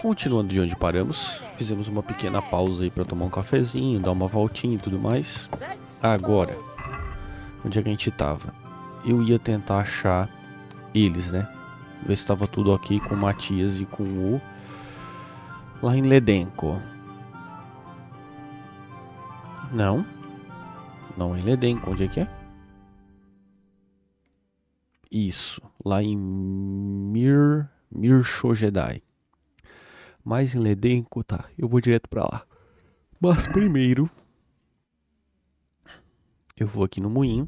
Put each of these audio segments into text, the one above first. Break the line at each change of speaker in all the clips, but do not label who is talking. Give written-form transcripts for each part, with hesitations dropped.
Continuando de onde paramos, fizemos uma pequena pausa aí pra tomar um cafezinho, dar uma voltinha e tudo mais. Agora, onde é que a gente tava? Eu ia tentar achar eles, né? Ver se tava tudo ok com o Matias e com o... lá em Ledenko. Não. Não é em Ledenko. Onde é que é? Isso. Lá em Mirshojedai. Mas em Ledenko, tá. Eu vou direto pra lá. Mas primeiro... eu vou aqui no moinho.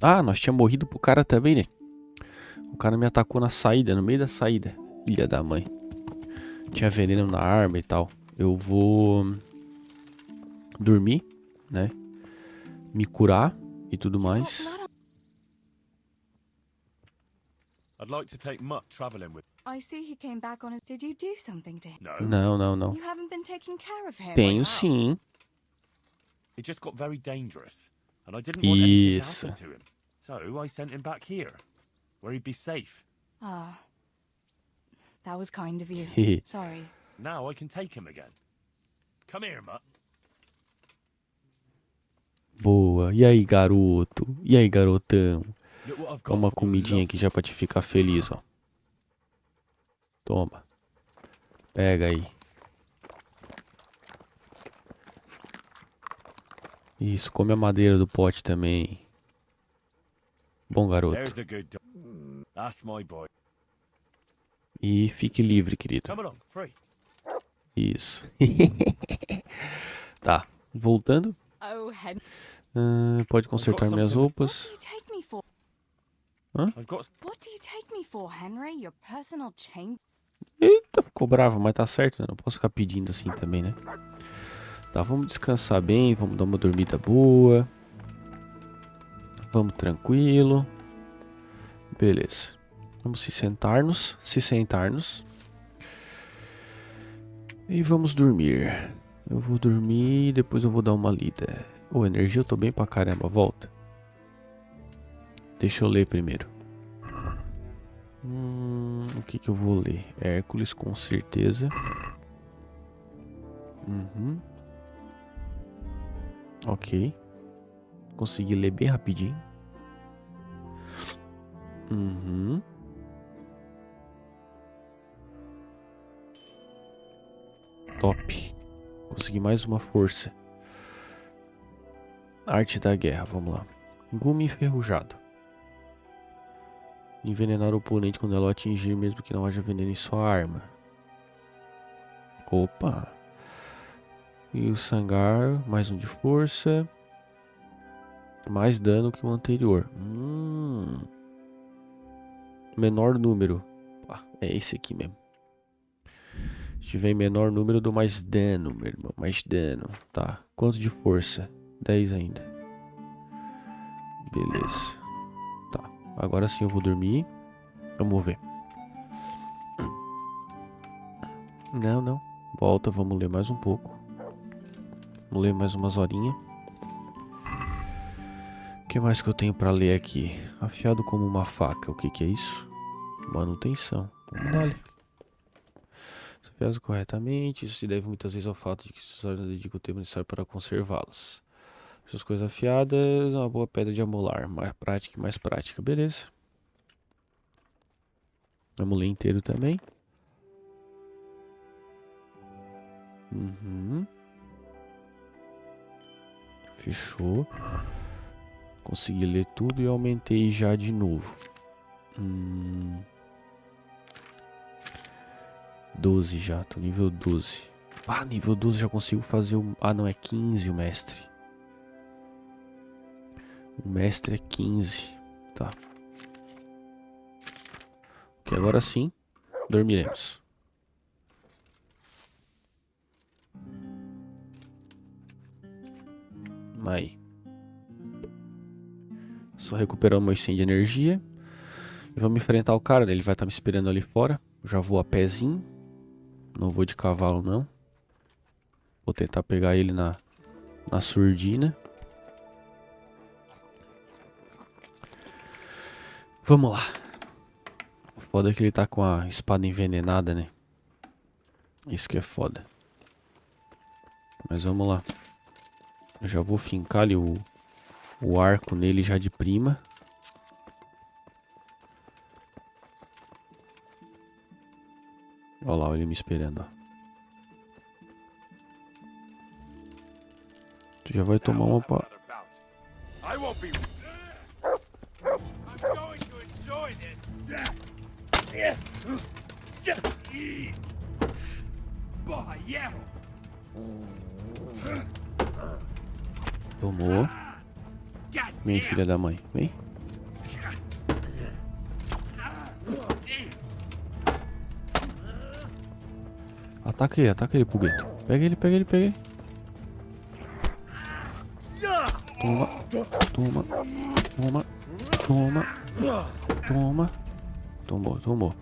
Ah, nós tínhamos morrido pro cara também, né? O cara me atacou na saída, no meio da saída. Filha da mãe. Tinha veneno na arma e tal. Eu vou... dormir, né? Me curar e tudo mais.
I'd like to take Mutt traveling with.
I see he came back on his... Did you do something to him?
No.
Não.
You haven't been taking care of him.
Tenho sim.
It just got very dangerous, and I didn't want anything to
Isso.
happen to him. So I sent him back here, where he'd be safe.
Ah, that was kind of you. Sorry.
Now I can take him again. Come here, Mutt.
Boa. E aí, garoto? E aí, garotão?
Look what I've got
Toma uma
for your
comidinha
love.
aqui já pra te ficar feliz, ó. Toma. Pega aí. Isso, come a madeira do pote também. Bom, garoto.
There's the good dog. That's my boy.
E fique livre, querido.
Come along, free.
Isso. Tá, voltando.
Oh, Henry.
Pode consertar minhas
What
roupas.
do you take me for?
I've got.
What do you take me for, Henry? Your personal chamber?
Eita, ficou bravo, mas tá certo, né? Não posso ficar pedindo assim também, né? Tá, vamos descansar bem, vamos dar uma dormida boa. Vamos tranquilo. Beleza. Vamos se sentar-nos. E vamos dormir. Eu vou dormir e depois eu vou dar uma lida. Ô, energia eu tô bem pra caramba, volta. Deixa eu ler primeiro. O que eu vou ler? Hércules, com certeza. Ok. Consegui ler bem rapidinho. Top. Consegui mais uma força. Arte da guerra, vamos lá. Gume enferrujado. Envenenar o oponente quando ela o atingir, mesmo que não haja veneno em sua arma. Opa. E o sangar, mais um de força. Mais dano que o anterior. Menor número. É esse aqui mesmo. Se tiver em menor número, eu dou mais dano, meu irmão. Mais dano. Tá. Quanto de força? 10 ainda. Beleza. Tá. Agora sim eu vou dormir. Vamos ver. Não. Volta, vamos ler mais um pouco. Vamos ler mais umas horinhas. O que mais que eu tenho pra ler aqui? Afiado como uma faca. O que é isso? Manutenção. Vamos dar ali. Se afiado corretamente, isso se deve muitas vezes ao fato de que os usuários não dedicam o tempo necessário para conservá-los. Essas coisas afiadas, uma boa pedra de amolar. Mais prática e mais prática. Beleza. Vamos ler inteiro também. Fechou. Consegui ler tudo e aumentei já de novo. 12 já, tô nível 12. Ah, nível 12 já consigo fazer o... Ah, não, é 15 o mestre. O mestre é 15. Tá. Ok, agora sim, dormiremos. Aí. Só recuperar o meu 100 de energia. E vamos enfrentar o cara, né? Ele vai estar me esperando ali fora. Já vou a pezinho. Não vou de cavalo, não. Vou tentar pegar ele na surdina. Vamos lá. O foda é que ele tá com a espada envenenada, né? Isso que é foda. Mas vamos lá. Eu já vou fincar ali o arco nele já de prima. Olha lá, ele me esperando, ó. Tu já vai tomar uma pa...
I won't be. I'm going to enjoy this. Boy, yeah.
Tomou. Vem, filha da mãe. Vem. Ataca ele, Pugueto. Pega ele, pega ele, pega ele. Toma, toma, toma, toma, toma. Tomou.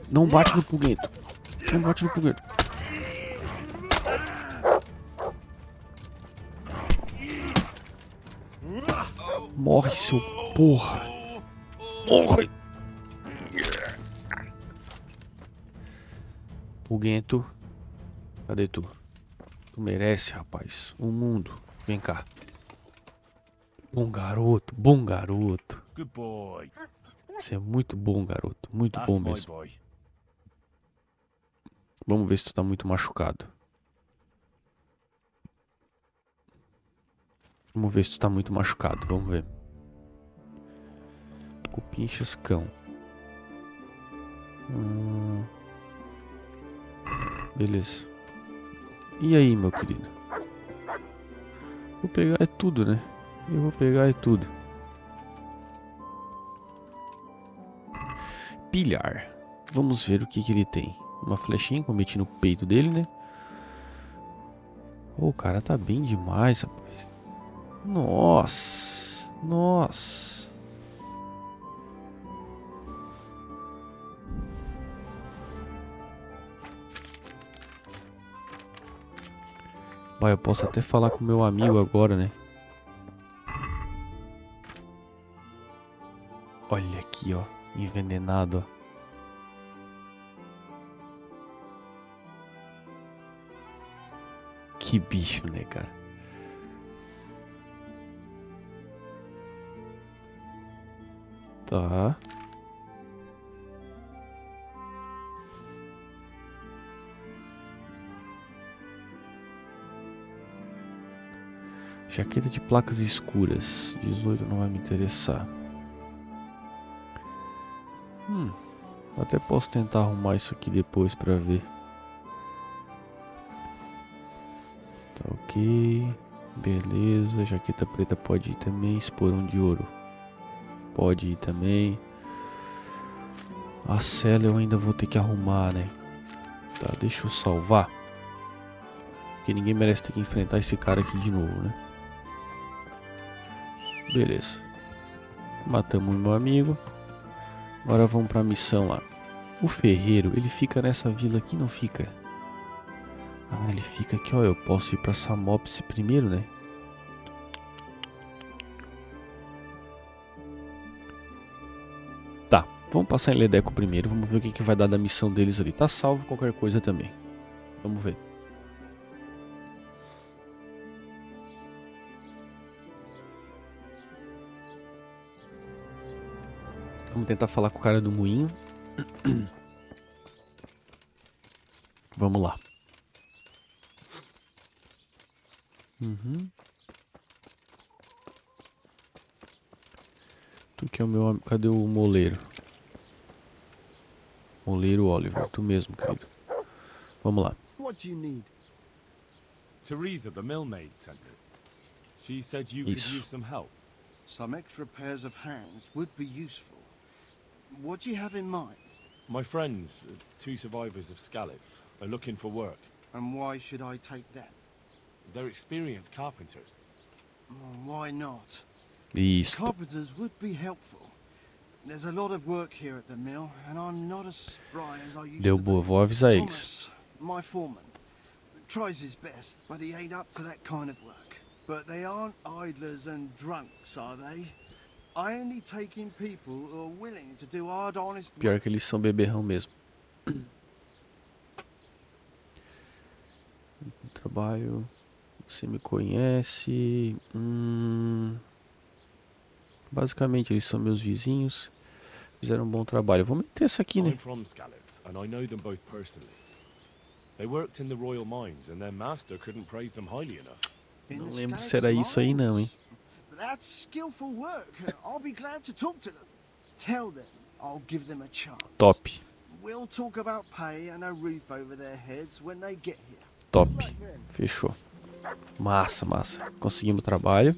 Não bate no Pugueto. Não bate no Pugueto. Morre, seu porra. Morre. Puguento. Cadê tu? Tu merece, rapaz. Um mundo. Vem cá. Bom garoto, bom garoto.
Good boy.
Você é muito bom, garoto. Muito
That's
bom
my
mesmo.
boy.
Vamos ver se tu tá muito machucado. Vamos ver se tu tá muito machucado. Vamos ver. Cupinchas cão. Beleza. E aí, meu querido? Vou pegar é tudo, né? Eu vou pegar é tudo. Pilhar. Vamos ver o que ele tem. Uma flechinha que eu meti no peito dele, né? Oh, o cara tá bem demais, rapaz. Nossa. Nossa. Bah, eu posso até falar com meu amigo agora, né? Olha aqui, ó. Envenenado, ó. Que bicho, né, cara? Tá. Jaqueta de placas escuras. 18 não vai me interessar. Até posso tentar arrumar isso aqui depois pra ver. Tá ok. Beleza. Jaqueta preta pode ir também. Esporão de ouro pode ir também. A cela eu ainda vou ter que arrumar, né? Tá, deixa eu salvar. Porque ninguém merece ter que enfrentar esse cara aqui de novo, né? Beleza. Matamos o meu amigo. Agora vamos pra missão lá. O ferreiro, ele fica nessa vila aqui, não fica? Ah, ele fica aqui, ó. Eu posso ir pra Samopse primeiro, né? Tá, vamos passar em Ledeco primeiro. Vamos ver o que vai dar da missão deles ali. Tá salvo qualquer coisa também. Vamos ver. Vamos tentar falar com o cara do moinho. Vamos lá. Tu que é o meu amigo. Cadê o moleiro? Moleiro Oliver. Tu mesmo, querido. Vamos lá.
What do you need?
Teresa, the millmaid, sent it. She said you could
Isso.
use some help.
Some extra pairs of hands would be useful. What do you have in mind?
My friends, two survivors of Scalitz, are looking for work.
And why should I take them?
They're experienced carpenters.
Why not?
Isso.
Carpenters would be helpful. There's a lot of work here at the mill, and I'm not as spry as I used
Deu
to
boa.
be.
Vou avisar eles.
Thomas, my foreman, tries his best, but he ain't up to that kind of work. But they aren't idlers and drunks, are they? I only take in people who are willing to do hard, honest
Pior
work.
que eles são beberrão mesmo. Trabalho. Você me conhece. Basicamente, eles são meus vizinhos. Fizeram um bom trabalho. Vou meter essa aqui, né?
I'm from Skalitz, and I know them both personally. They worked in the royal mines, and their master couldn't praise them highly enough.
In
Não
the
lembro se
Scouts
era isso aí não, hein?
mines. That's skillful work. I'll be glad to talk to them. Tell them I'll give them a chance.
Top.
We'll talk about pay and a roof over their heads when they get here.
Top. Fechou. Massa, massa. Conseguimos trabalho.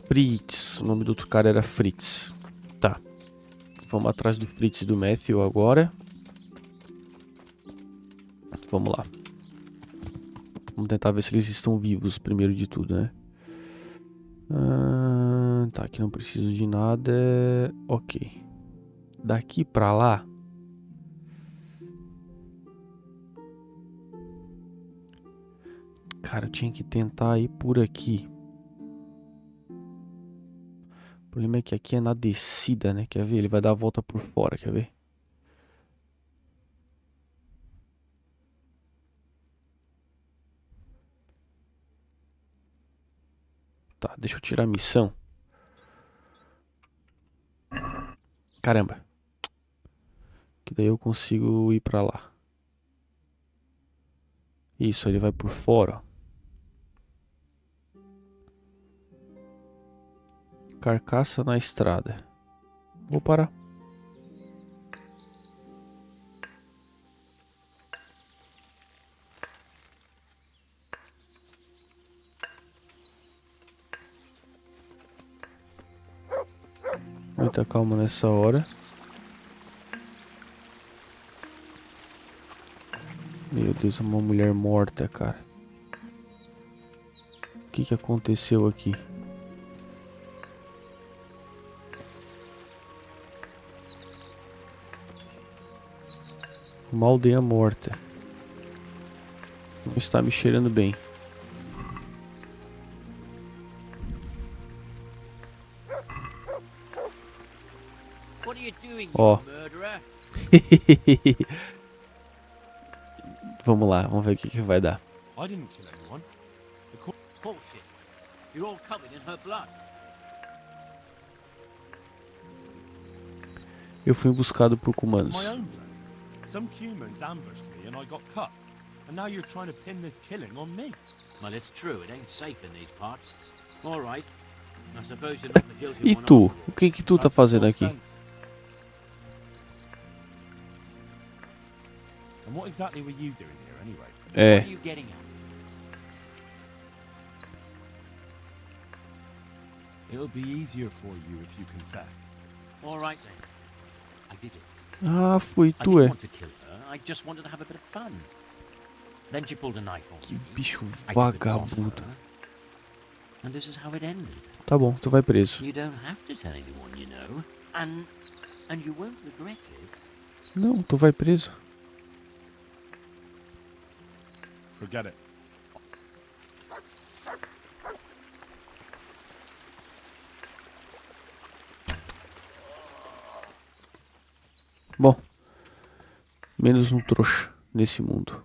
Fritz. O nome do outro cara era Fritz. Tá. Vamos atrás do Fritz e do Matthew agora. Vamos lá. Vamos tentar ver se eles estão vivos primeiro de tudo, né? Tá, aqui não preciso de nada. Ok. Daqui pra lá. Cara, eu tinha que tentar ir por aqui. O problema é que aqui é na descida, né? Quer ver? Ele vai dar a volta por fora, quer ver? Tá, deixa eu tirar a missão. Caramba. Que daí eu consigo ir pra lá. Isso, ele vai por fora, ó. Carcaça na estrada. Vou parar. Muita calma nessa hora. Meu Deus, uma mulher morta, cara. O que aconteceu aqui? Uma aldeia morta. Não está me cheirando bem.
What are you doing,
Ó.
you murderer?
Vamos lá, vamos ver o que vai dar.
I didn't kill anyone.
Bullshit. You're all covered in her blood.
Eu fui buscado por
It's
comandos.
my own blood. Some humans ambushed me and I got cut. And now you're trying to pin this killing on me.
Well, it's true. It ain't safe in these parts. All right. I suppose you're not the guilty
E
one
tu?
after all.
O que tu tá
That
fazendo
makes
aqui?
sense. And what exactly were you doing here anyway?
What
É,
are you getting at?
It'll be easier for you if you confess.
All right then. I did it.
ah, foi
I
tu,
didn't
é.
want to kill her. I just wanted to have a bit of fun. Then she pulled a knife on
Que
me.
bicho
I took it off
vagabundo.
her, and this is how it ended.
Tá bom, tu vai preso.
You don't have to tell anyone, you know. And you won't regret it.
Não, tu vai preso.
Forget it.
Bom, menos um trouxa nesse mundo.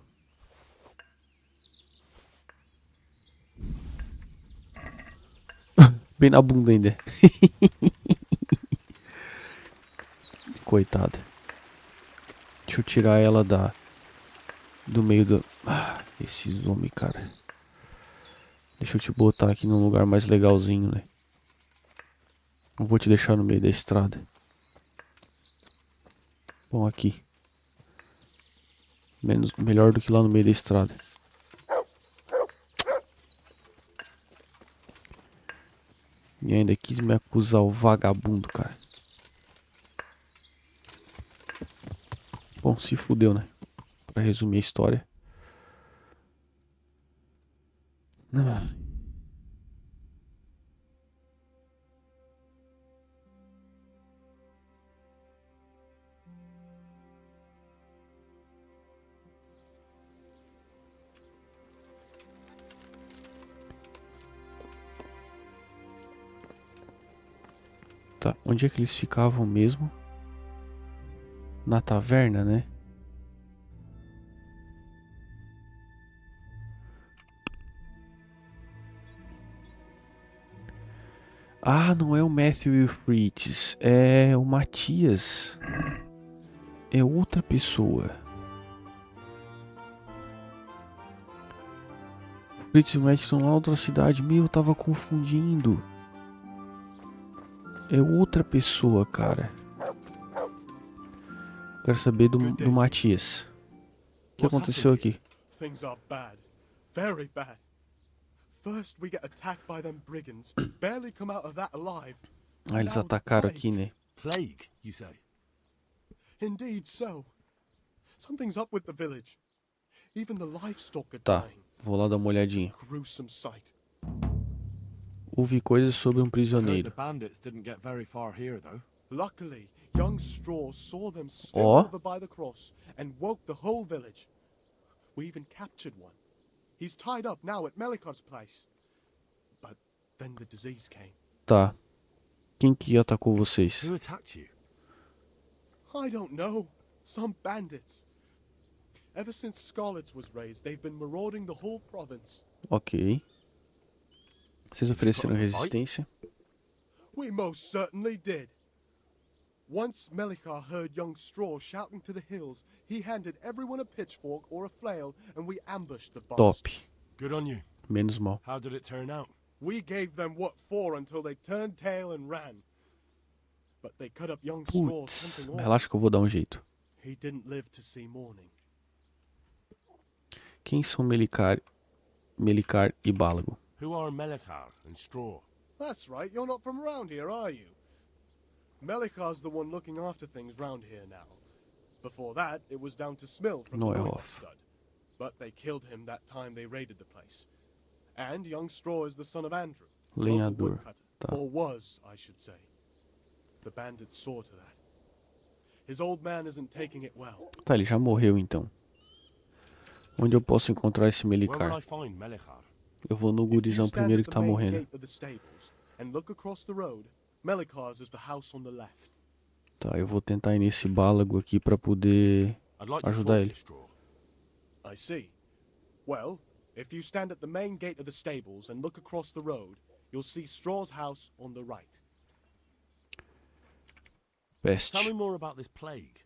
Bem na bunda ainda. Coitada. Deixa eu tirar ela do meio do... Ah, esses homens, cara. Deixa eu te botar aqui num lugar mais legalzinho, né? Não vou te deixar no meio da estrada. Bom, aqui. Melhor do que lá no meio da estrada. E ainda quis me acusar, o vagabundo, cara. Bom, se fudeu, né? Pra resumir a história. Ah. Tá, onde é que eles ficavam mesmo? Na taverna, né? Ah, não é o Matthew e o Fritz, é o Matias. É outra pessoa. O Fritz e o Matthew estão lá na outra cidade. Meu, eu tava confundindo. É outra pessoa, cara. Quero saber do Matias. O que aconteceu aqui?
Things are bad. Very bad. First we get attacked by them brigands, barely come out of that alive.
Ah, eles
Now the
atacaram
plague.
aqui, né?
Plague, you say?
Indeed so. Something's up with the village. Even the livestock are
Tá,
dying.
vou lá dar uma olhadinha.
Gruesome sight.
Ouvi coisas sobre um
I heard the
prisioneiro.
bandits didn't get very far here, though.
Luckily, young Straw saw them still
Oh.
over by the cross and woke the whole village. We even captured one. He's tied up now at Melikar's place. But then the disease came.
Tá. Quem que atacou vocês?
Who attacked you?
I don't know. Some bandits. Ever since Scarlet's was raised, they've been marauding the whole province.
Ok. Vocês ofereceram resistência?
We most certainly did. Once Melikar heard young Straw shouting to the hills, he handed everyone a pitchfork or a flail, and we ambushed the
Top.
bastards.
Good on you.
Menos mal.
How did it turn out?
We gave them what for until they turned tail and ran. But they cut up young Straw
Putz,
something awful.
relaxa que eu vou dar um jeito.
He didn't live to see morning.
Quem são Melikar e Bálago?
Who are Melikar and Straw?
That's right, you're not from around here, are you? Melikar's the one looking after things round here now. Before that, it was down to Smill from
No,
the
é
Royal
off.
Stud. But they killed him that time they raided the place. And young Straw is the son of Andrew, local
Lenhador.
woodcutter.
Tá.
Or was, I should say. The bandits saw to that. His old man isn't taking it well.
Tá, ele já morreu então. Onde eu posso encontrar esse
Where would I
Melikar?
find Melikar?
Eu vou no
If you
gurizão
stand
primeiro
at
que
the
tá
main
morrendo.
gate of the stables and look across the road, Melikar's is the house on the left.
Tá, eu vou tentar ir nesse Bálago aqui pra poder
I'd like to
ajudar
talk
ele.
to Straw.
I see. Well, if you stand at the main gate of the stables and look across the road, you'll see Straw's house on the right.
Peste.
Tell me more about this plague.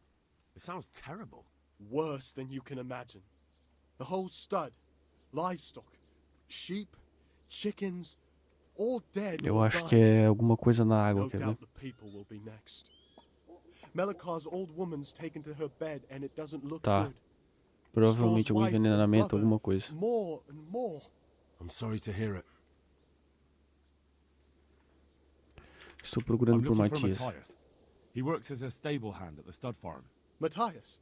It sounds terrible.
Worse than you can imagine. The whole stud, livestock, sheep, chickens, all dead
Eu
or
acho que
dying.
é alguma coisa na água,
No
quer ver?
doubt the people will be next. Melikar's old woman's taken to her bed and it doesn't look
Tá.
good.
Provavelmente
Straw's
algum
wife and
envenenamento,
brother,
alguma coisa.
More and more.
I'm sorry to hear it.
Estou
I'm
procurando por
looking for
Matias.
Matthias. He works as a stable hand at the stud farm.
Matthias.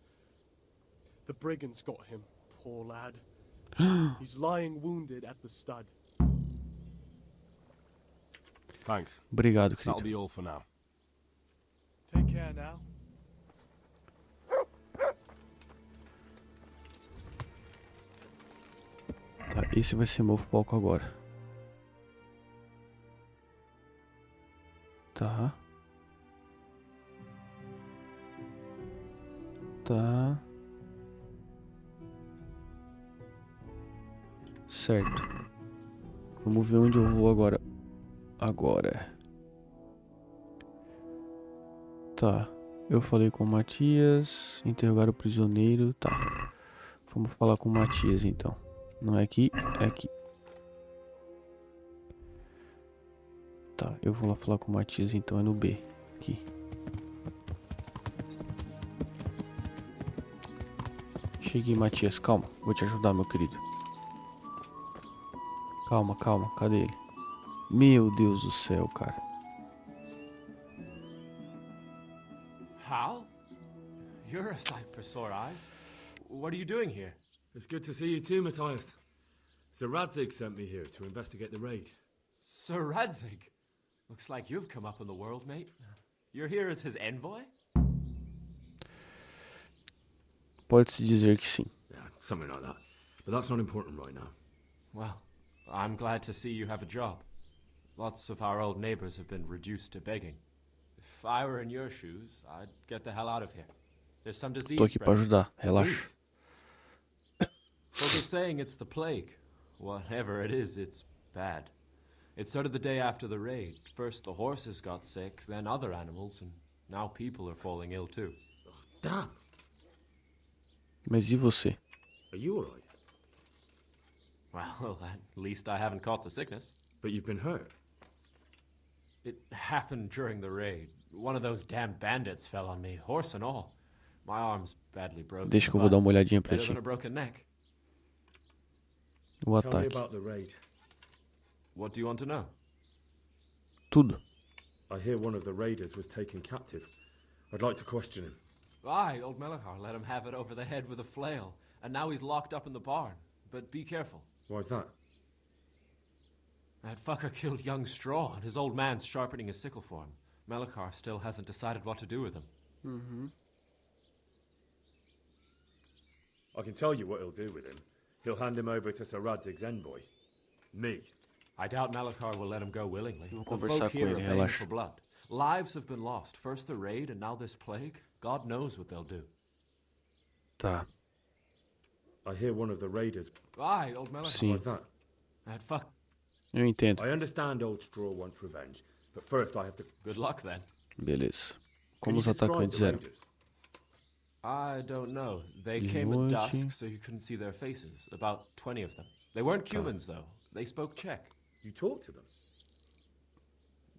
The brigands got him, poor lad. He's lying wounded at the stud.
Thanks.
Obrigado,
That'll
querido.
be all for now.
Take care now.
Tá, esse vai ser meu foco agora. Tá. Tá. Certo. Vamos ver onde eu vou agora. Agora. Tá. Eu falei com o Matias. Interrogar o prisioneiro. Tá. Vamos falar com o Matias então. Não é aqui, é aqui. Tá, eu vou lá falar com o Matias então, é no B. Aqui. Cheguei, Matias, calma. Vou te ajudar, meu querido. Calma, calma, cadê ele? Meu Deus do céu, cara.
Hal? You're a sight for sore eyes. What are you doing here?
It's good to see you too, Matthias. Sir Radzig sent me here to investigate the raid.
Sir Radzig? Looks like you've come up in the world, mate. You're here as his envoy?
Pode-se dizer que sim.
Yeah, something like that. But that's not important right now.
Well, I'm glad to see you have a job. Lots of our old neighbors have been reduced to begging. If I were in your shoes, I'd get the hell out of here. There's some disease
Tô aqui pra
spreading.
ajudar, relaxa.
Folk are saying it's the plague. Whatever it is, it's bad. It started the day after the raid. First the horses got sick, then other animals, and now people are falling ill too.
Damn.
Mas e você?
Are you alright?
Well, at least I haven't caught the sickness.
But you've been hurt.
It happened during the raid. One of those damn bandits fell on me, horse and all. My arm's badly broken.
Deixa que eu vou dar uma olhadinha pra
Better
ti.
than a broken neck.
O
Tell me
ataque.
about the raid.
What do you want to know?
Tudo.
I hear one of the raiders was taken captive. I'd like to question him.
Aye, old Melachar let him have it over the head with a flail, and now he's locked up in the barn. But be careful.
Why's that?
That fucker killed young Straw, and his old man's sharpening his sickle for him. Melachar still hasn't decided what to do with him.
I can tell you what he'll do with him. He'll hand him over to Sir Radzig's envoy. Me.
I doubt Melachar will let him go willingly.
Vou
The
conversar
folk
com
here
ele,
are paying
relaxa.
for blood. Lives have been lost. First the raid, and now this plague. God knows what they'll do.
Tá.
I hear one of the raiders.
Aye, old Melachar.
Sim.
Why's that?
That fuck.
Eu entendo.
I understand Old Straw wants revenge, but first I have to.
Good luck then.
Beleza.
Can
Como
you
os
describe
atacantes
the
eram?
raiders?
I don't know. They
De
came at
noite.
dusk, so you couldn't see their faces. About 20 of them. They weren't Cumans, though. They spoke Czech.
You talked to them.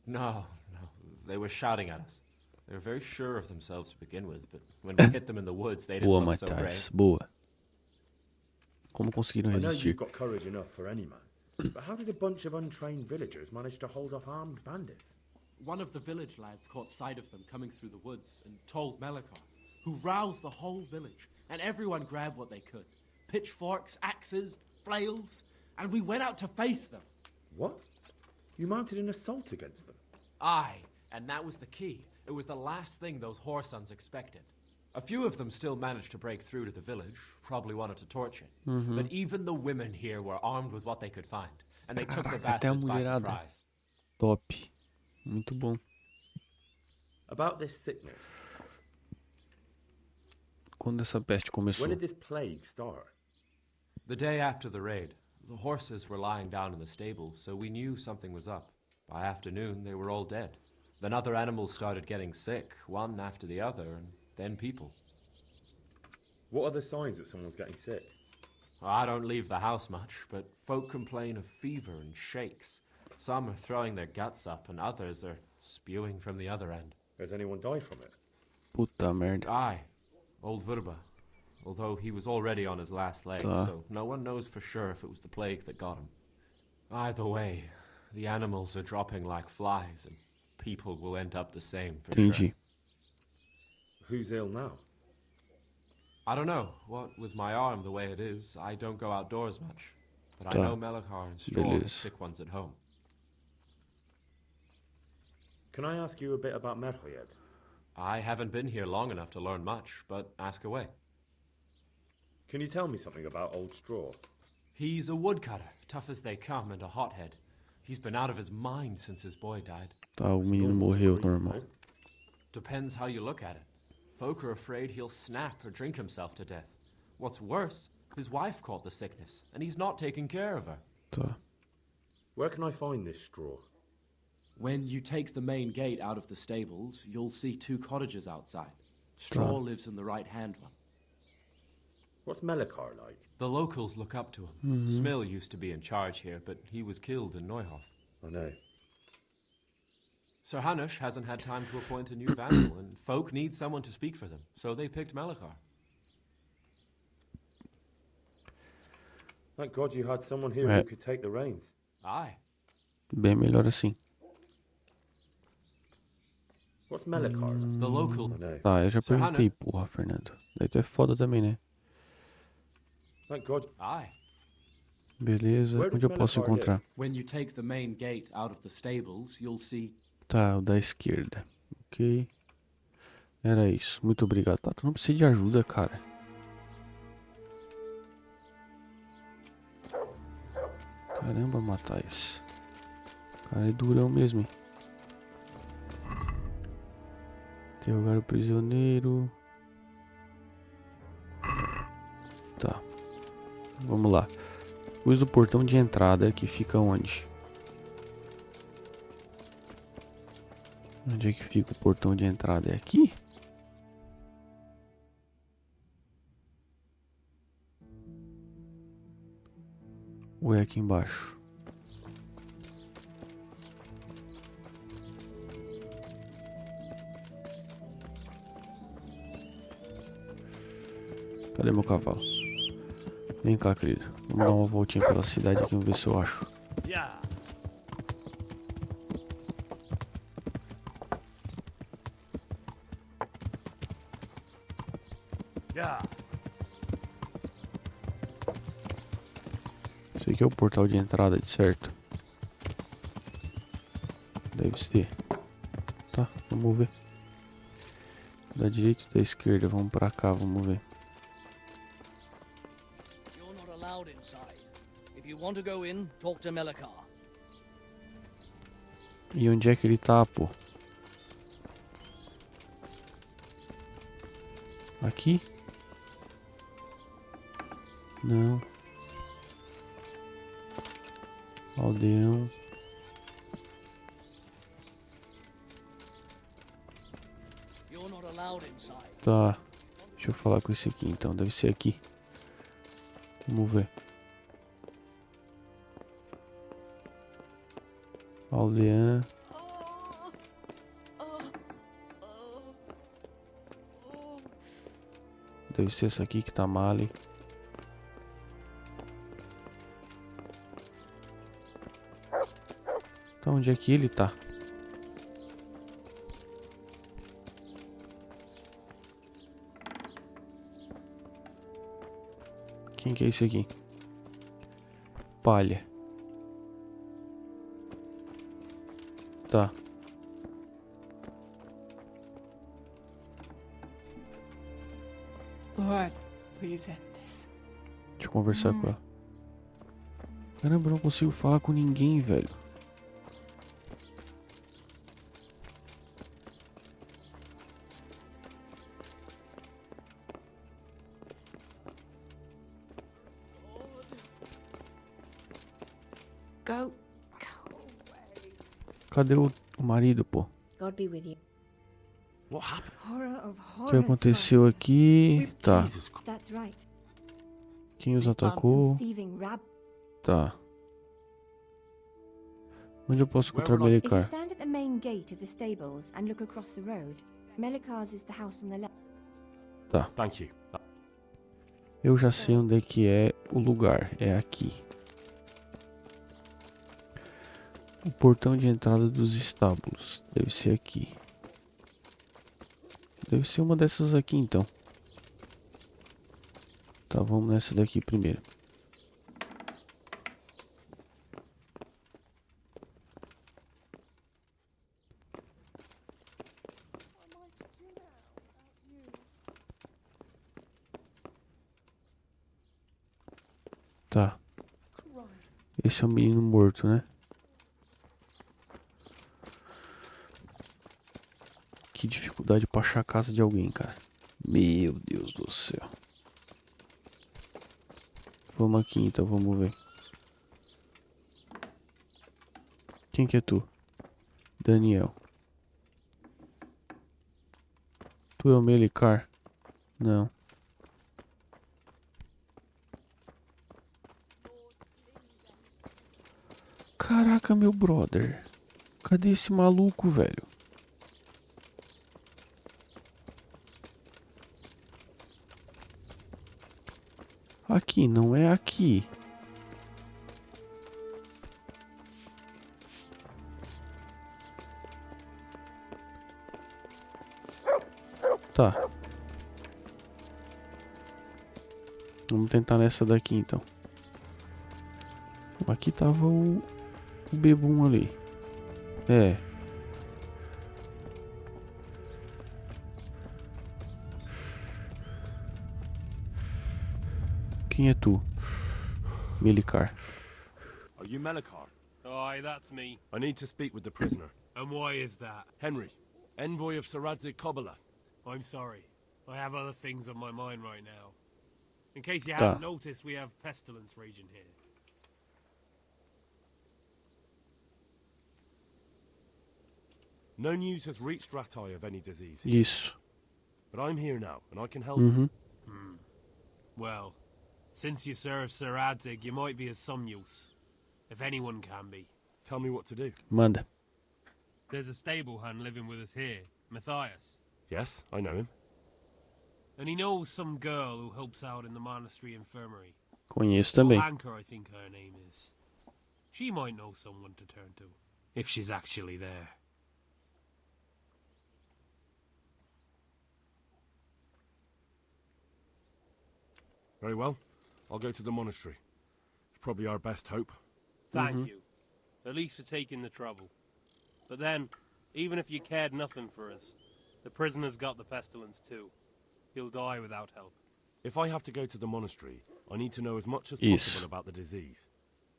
No. They were shouting at us. They were very sure of themselves to begin with, but when we hit them in the woods, they didn't
Boa,
look so brave.
Matais. Boa. Como conseguiram
I know
resistir?
you've got courage enough for any man, but how did a bunch of untrained villagers manage to hold off armed bandits?
One of the village lads caught sight of them coming through the woods and told Melachar, who roused the whole village, and everyone grabbed what they could. Pitchforks, axes, flails, and we went out to face them.
What? You mounted an assault against them?
Aye, and that was the key. It was the last thing those whoresons expected. A few of them still managed to break through to the village, probably wanted to torch it. But even the women here were armed with what they could find, and they took the
Caraca, até a
bastards by
mulherada.
surprise.
Top. Muito bom.
About this sickness.
Quando essa peste começou?
When did this plague start?
The day after the raid, the horses were lying down in the stable, so we knew something was up. By afternoon, they were all dead. Then other animals started getting sick, one after the other, and then people.
What are the signs that someone's getting sick?
I don't leave the house much, but folk complain of fever and shakes. Some are throwing their guts up, and others are spewing from the other end.
Has anyone died from it?
Puta merda.
Aye, old Vurba. Although he was already on his last legs,
Tá.
so no one knows for sure if it was the plague that got him. Either way, the animals are dropping like flies, and people will end up the same for
Entendi.
sure.
Who's ill now?
I don't know. What with my arm the way it is, I don't go outdoors much. But I
Tá.
know Melachar and Straw have
Beleza.
sick ones at home.
Can I ask you a bit about Merhoyed?
I haven't been here long enough to learn much, but ask away.
Can you tell me something about Old Straw?
He's a woodcutter, tough as they come, and a hothead. He's been out of his mind since his boy died.
Tá, o menino morreu, normal.
No?
Depends how you look at it. Folk are afraid he'll snap or drink himself to death. What's worse, his wife caught the sickness, and he's not taking care of her.
Tá.
Where can I find this straw?
When you take the main gate out of the stables, you'll see 2 cottages outside. Straw lives in the right-hand one.
What's Melachar like?
The locals look up to him. Smill used to be in charge here, but he was killed in Neuhof.
I know.
Sir Hanush hasn't had time to appoint a new vassal, and folk need someone to speak for them, so they picked Melachar.
Thank God you had someone here who
Right.
could take the reins.
Aye.
Bem melhor assim.
What's Melachar like?
The local...
I know.
Tá, eu já
Sir
perguntei, porra, Fernando. Daí tu é foda também, né?
Thank God.
Aye.
Beleza.
Where does
Onde eu posso
Melachar
encontrar?
When you take the main gate out of the stables, you'll see...
Tá, o da esquerda. Ok. Era isso. Muito obrigado. Tá, tu não precisa de ajuda, cara. Caramba, matar. O cara é durão mesmo, hein? Interrogar o prisioneiro. Tá. Vamos lá. Use o portão de entrada que fica onde? Onde é que fica o portão de entrada? É aqui? Ou é aqui embaixo? Cadê meu cavalo? Vem cá, querido. Vamos dar uma voltinha pela cidade aqui, vamos ver se eu acho.
Yeah. Yeah.
Esse aqui é o portal de entrada, de certo? Deve ser. Tá, vamos ver. Da direita ou da esquerda? Vamos pra cá, vamos ver.
You're not allowed inside. If you want to go in, talk to Melikar.
E onde é que ele tá, pô? Aqui? Não. Aldeão.
You're not allowed inside.
Tá. Deixa eu falar com esse aqui então. Deve ser aqui. Vamos ver. Aldeã. Deve ser essa aqui que tá mal, hein? Então onde é que ele tá? Quem que é esse aqui? Palha. Tá.
Lord, please end this.
Deixa eu conversar com ela. Caramba, eu não consigo falar com ninguém, velho.
Go.
Cadê o marido, pô?
God be with you.
What happened?
Horror of
O que
horrors,
aconteceu
Master.
aqui? Tá.
Jesus.
That's right.
Quem os
We found some
atacou?
thieving rab.
Tá. Onde eu posso encontrar
If you
Melikar?
stand at the main gate of the stables and look across the road, Melikar's is the house on the left.
Tá.
Thank you.
Eu já sei onde é que é o lugar. É aqui. O portão de entrada dos estábulos. Deve ser aqui. Deve ser uma dessas aqui então. Tá, vamos nessa daqui primeiro. Tá. Esse é o menino morto, né? Que dificuldade pra achar a casa de alguém, cara. Meu Deus do céu. Vamos aqui então, vamos ver. Quem que é tu? Daniel. Tu é o Melikar? Não. Caraca, meu brother. Cadê esse maluco, velho? Aqui, não é aqui. Tá. Vamos tentar nessa daqui então. Aqui tava o bebum ali. É. Quem é tu? Melikar.
Are you Melikar?
Aye, that's me.
I need to speak with the prisoner.
And why is that?
Henry, Envoy of Sir Radzig Kobyla.
I'm sorry. I have other things on my mind right now. In case you
Tá.
haven't noticed, we have pestilence raging here.
No news has reached Ratai of any disease.
Isso.
But I'm here now, and I can help.
Uhum.
Well, since you serve Sir Radzig, you might be of some use. If anyone can be.
Tell me what to do.
Manda.
There's a stable hand living with us here, Matthias.
Yes, I know him.
And he knows some girl who helps out in the monastery infirmary.
Conheço também.
Anchor, I think her name is. She might know someone to turn to, if she's actually there.
Very well. I'll go to the monastery. It's probably our best hope.
Thank you. At least for taking the trouble. But then, even if you cared nothing for us, the prisoner's got the pestilence too. He'll die without help.
If I have to go to the monastery, I need to know as much as
Isso.
possible about the disease.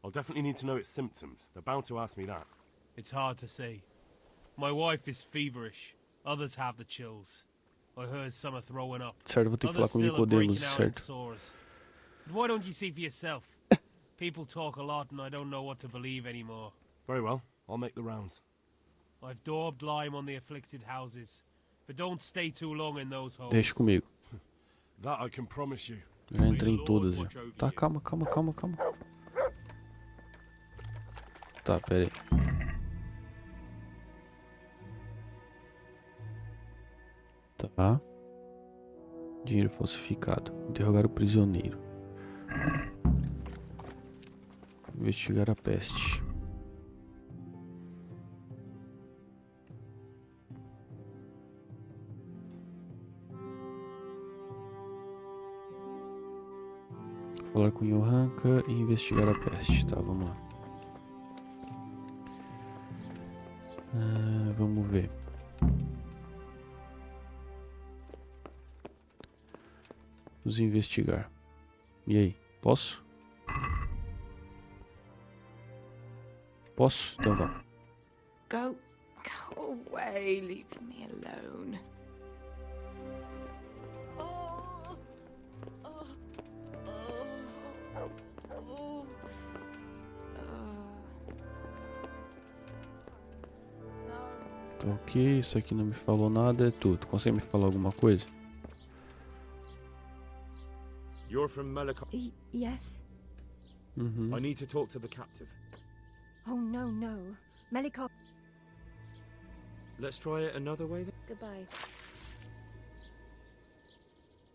I'll definitely need to know its symptoms. They're bound to ask me that.
It's hard to say. My wife is feverish. Others have the chills. I heard some are throwing up.
Certo, vou ter que falar
Others
com o
still are breaking
Nicodemus,
out in
certo?
sores. But why don't you see for yourself? People talk a lot and I don't know what to believe anymore.
Very well. I'll make the rounds.
I've daubed lime on the afflicted houses. But don't stay too long in those holes.
Deixa comigo.
That I can promise you.
Já entrei em todas já. Tá, calma. Tá, pera aí. Tá. Dinheiro falsificado. Interrogar o prisioneiro. Investigar a peste. Falar com Johanka e investigar a peste. Tá, vamos lá. Vamos ver. Vamos investigar. E aí, posso? Posso? Então vamos.
Go away. Leave me alone.
Tá ok, isso aqui não me falou nada, é tudo. Consegue me falar alguma coisa?
You're from Melikar.
Yes?
Uhum.
I need to talk to the captive.
Oh, no. Melikar.
Let's try it another way then.
Goodbye.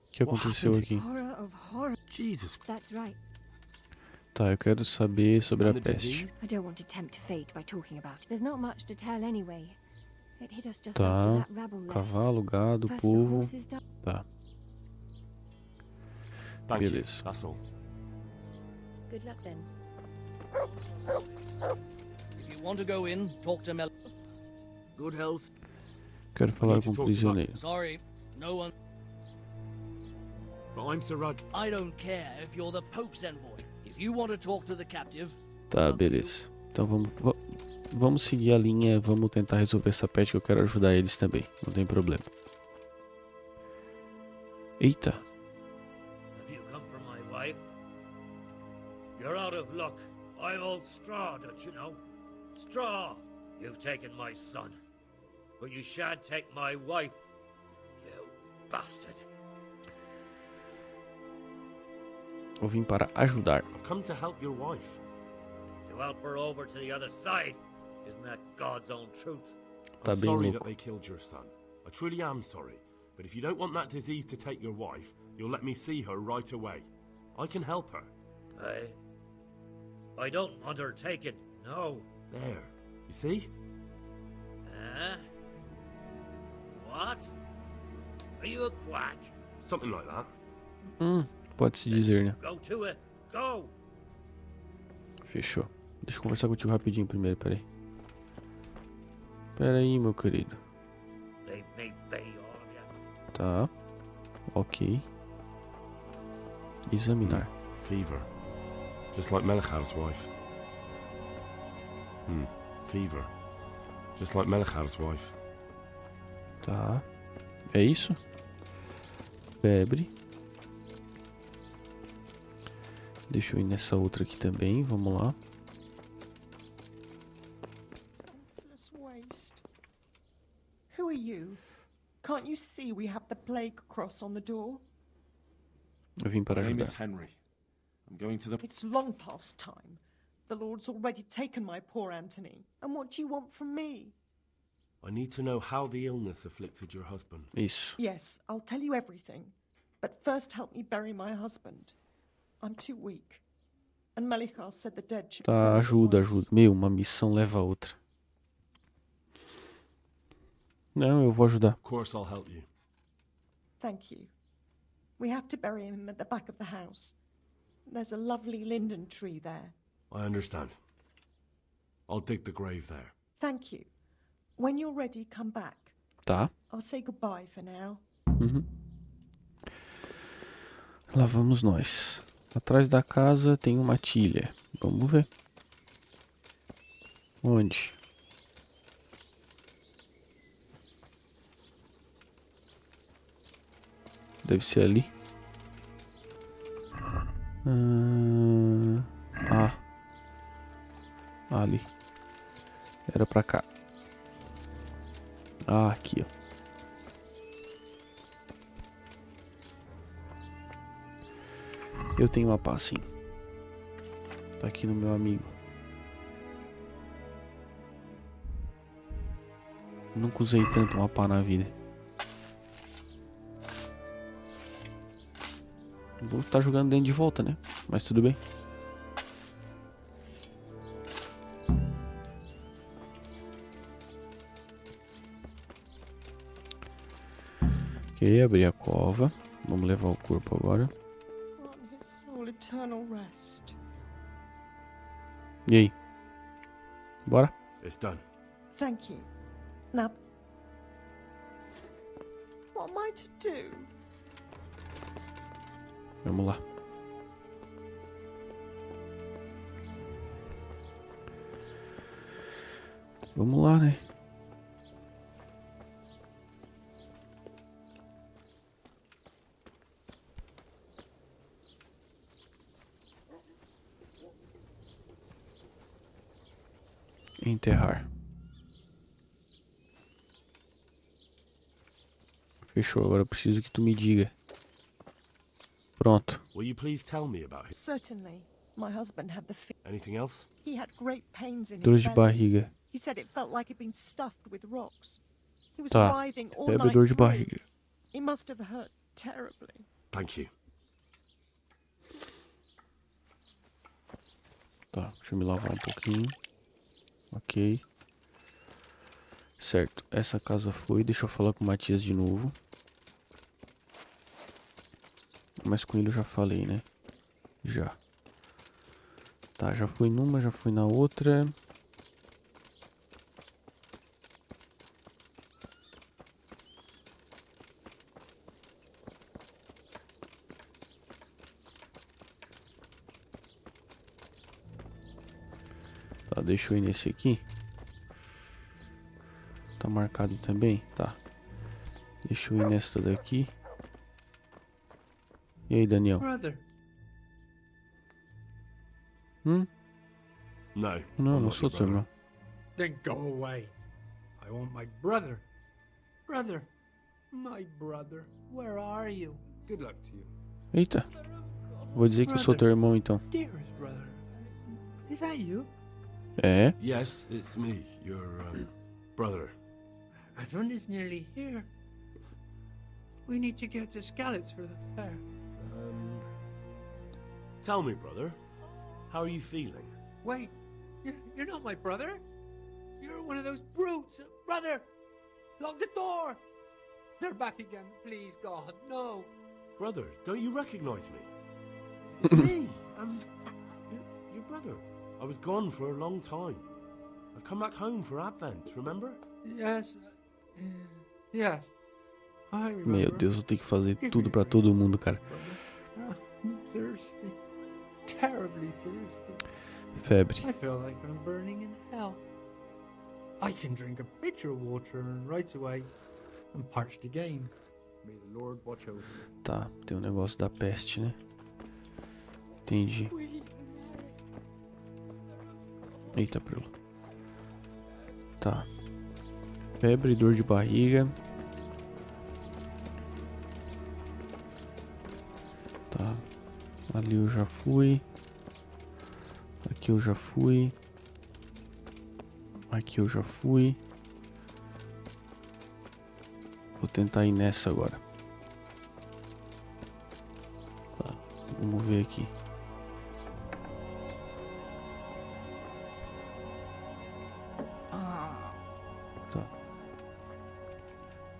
O que aconteceu aqui?
Horror of horror.
Jesus.
That's right.
Tá, eu quero saber sobre a peste.
I don't want to tempt fate by talking about it. There's not much to tell anyway. It hit us just
Tá,
after that rabble left.
cavalo, gado,
First the
povo.
horses died.
Tá,
Thank you.
beleza.
That's all.
Good luck then.
If you want to go in, talk to Mel. Good health.
Quero falar com o prisioneiro.
Sorry, no one.
But I'm Sir Rad.
I don't care if you're the Pope's envoy. If you want to talk to the captive.
Tá, beleza. Então vamos seguir a linha, vamos tentar resolver essa peste que eu quero ajudar eles também. Não tem problema. Eita.
Have you come for my wife? You're out of luck. I hold straw, don't you know? Straw! You've taken my son. But you shan't take my wife. You bastard.
Eu vim para ajudar.
I've come to help your wife.
To help her over to the other side. Isn't that God's own truth?
Tá
I'm
bem
sorry
louco.
that they killed your son. I truly am sorry. But if you don't want that disease to take your wife, you'll let me see her right away. I can help her.
I don't want her taken, no.
There. You see?
Huh? What? Are you a quack?
Something like that.
Pode-se dizer, né?
Go to it. Go!
Fechou. Deixa eu conversar contigo rapidinho primeiro, peraí. Peraí, meu querido.
Leave me be, all of you.
Tá. Ok. Examinar.
Fever. Just like Melichar's wife. Fever. Just like Melichar's wife.
Tá. É isso? Febre. Deixa eu ir nessa outra aqui também. Vamos lá.
Senseless waste. Who are you? Can't you see we have the plague cross on the door?
Eu vim para
My name
ajudar.
is Henry. I'm going to the...
It's long past time. The Lord's already taken my poor Anthony. And what do you want from me?
I need to know how the illness afflicted your husband.
Isso.
Yes, I'll tell you everything. But first help me bury my husband. I'm too weak. And Melikar said the dead should be
Tá,
buried at
ajuda,
once.
ajuda. Meu, uma missão leva a outra. Não, eu vou ajudar.
Of course I'll help you.
Thank you. We have to bury him at the back of the house. There's a lovely linden tree there.
I understand. I'll dig the grave there.
Thank you. When you're ready, come back.
Tá.
I'll say goodbye for now.
Uhum. Lá vamos nós. Atrás da casa tem uma tilha. Vamos ver. Onde? Deve ser ali. Ali. Era pra cá. Aqui, ó. Eu tenho uma pá, sim. Tá aqui no meu amigo. Nunca usei tanto uma pá na vida. Vou estar jogando dentro de volta, né? Mas tudo bem. Ok, abri a cova. Vamos levar o corpo agora.
Grant his soul eternal rest.
E aí? Bora?
It's done.
Thank you. Now, what am I to do?
Vamos lá. Vamos lá, né? Enterrar. Fechou, agora eu preciso que tu me diga. Pronto.
Will you please tell me about it?
Certainly. My husband had the
Anything else?
He had great pains in
Dor
his
de
belly.
barriga.
He said it felt like it'd been stuffed with rocks. He was
Tá.
writhing all
Febre,
night
dor de
through.
barriga.
It must have hurt terribly.
Thank you.
Tá, deixa eu me lavar um pouquinho. Ok. Certo, essa casa foi. Deixa eu falar com o Matias de novo. Mas com ele eu já falei, né? Já. Tá, já fui numa, já fui na outra. Tá, deixa eu ir nesse aqui. Tá marcado também? Tá. Deixa eu ir nesta daqui. E aí, Daniel?
Brother.
No.
Não,
I'm
não
not
sou
your
seu
brother.
irmão.
Then go away. I want my brother. Brother. My brother. Where are you? Good luck to you.
Eita. Vou dizer que eu sou teu irmão, então.
Dearest brother. Is that you?
É?
Yes, it's me, your brother.
Everyone is nearly here. We need to get to Skalitz for the fair.
Tell me, brother, how are you feeling?
Wait, you're not my brother? You're one of those brutes! Brother! Lock the door! They're back again, please, God, no!
Brother, don't you recognize me? It's me, your brother. I was gone for a long time. I've come back home for Advent, remember?
Yes, yes. I remember.
Meu Deus, eu tenho que fazer tudo pra todo mundo, cara.
I'm thirsty. Terribly thirsty.
Febre.
I feel like I'm burning in hell. I can drink a pitcher of water and right away and parched again. May the Lord watch over you.
Tá, tem um negócio da peste, né? Entendi. Eita, prelo. Tá. Febre, dor de barriga. Tá. Ali eu já fui. Aqui eu já fui. Aqui eu já fui. Vou tentar ir nessa agora. Tá. Vamos ver aqui. Tá.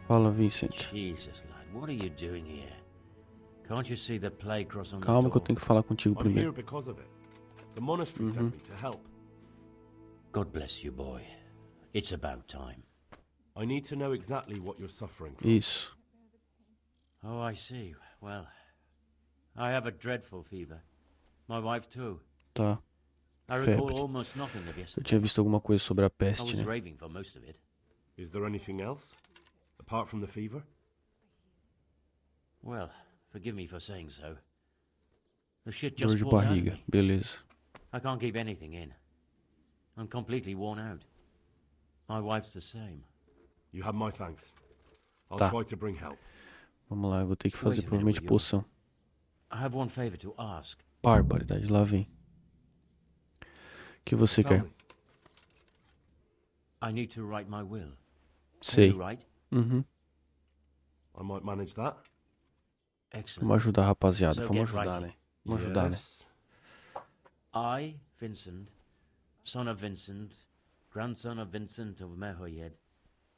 Fala, Vincent.
Jesus, lad, what are you doing here? Can't you see the plague cross on the
Calma que eu
door?
tenho que falar contigo
I'm here
primeiro.
because of it. The monastery sent me to help.
God bless you, boy. It's about time.
I need to know exactly what you're suffering from.
Isso.
Oh, I see. Well, I have a dreadful fever. My wife too.
Tá.
I recall
Febre.
almost nothing of
Eu
yesterday.
tinha visto alguma coisa sobre a
I
peste,
was
né?
raving for most of it.
Is there anything else? Apart from the fever?
Well, forgive me for saying so. The shit
Dor
just
de
falls out of
barriga.
me.
Beleza.
I can't keep anything in. I'm completely worn out. My wife's the same.
You have my thanks. I'll
Tá.
try to bring help.
Vamos lá, eu vou ter que fazer
Wait a minute,
provavelmente
will you?
poção.
I have one favor to ask.
Barbaridade, lá vem. O que você
Tell
quer?
me.
I need to write my will. Can
Sei.
you write?
Uhum.
I might manage that.
Excellent.
Vamos ajudar, rapaziada.
So
Vamos
get
ajudar,
writing.
né? Vamos ajudar, né?
Yes.
I, Vincent, son of Vincent, grandson of Vincent of Meroyed,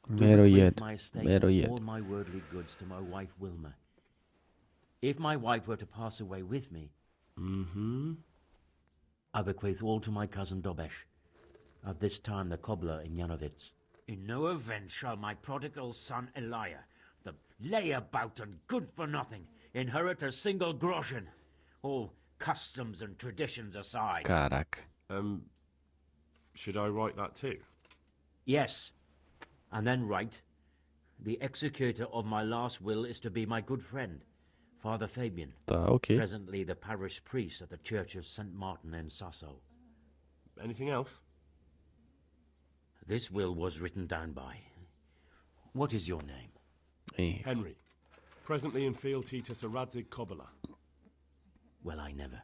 do
Meroyed.
bequeath my estate
Meroyed.
and all my worldly goods to my wife Wilma. If my wife were to pass away with me, I bequeath all to my cousin Dobesh, at this time the cobbler in Janovitz. In no event shall my prodigal son Elia, the layabout and good-for-nothing, inherit a single groschen, all customs and traditions aside.
Caraca.
Should I write that too?
Yes, and then write, the executor of my last will is to be my good friend, Father Fabian,
Tá, ok.
presently the parish priest at the Church of St. Martin in Sasso.
Anything else?
This will was written down by. What is your name?
Henry.
Henry. Presently in fealty to Sir Radzig Kobyla.
Well, I never.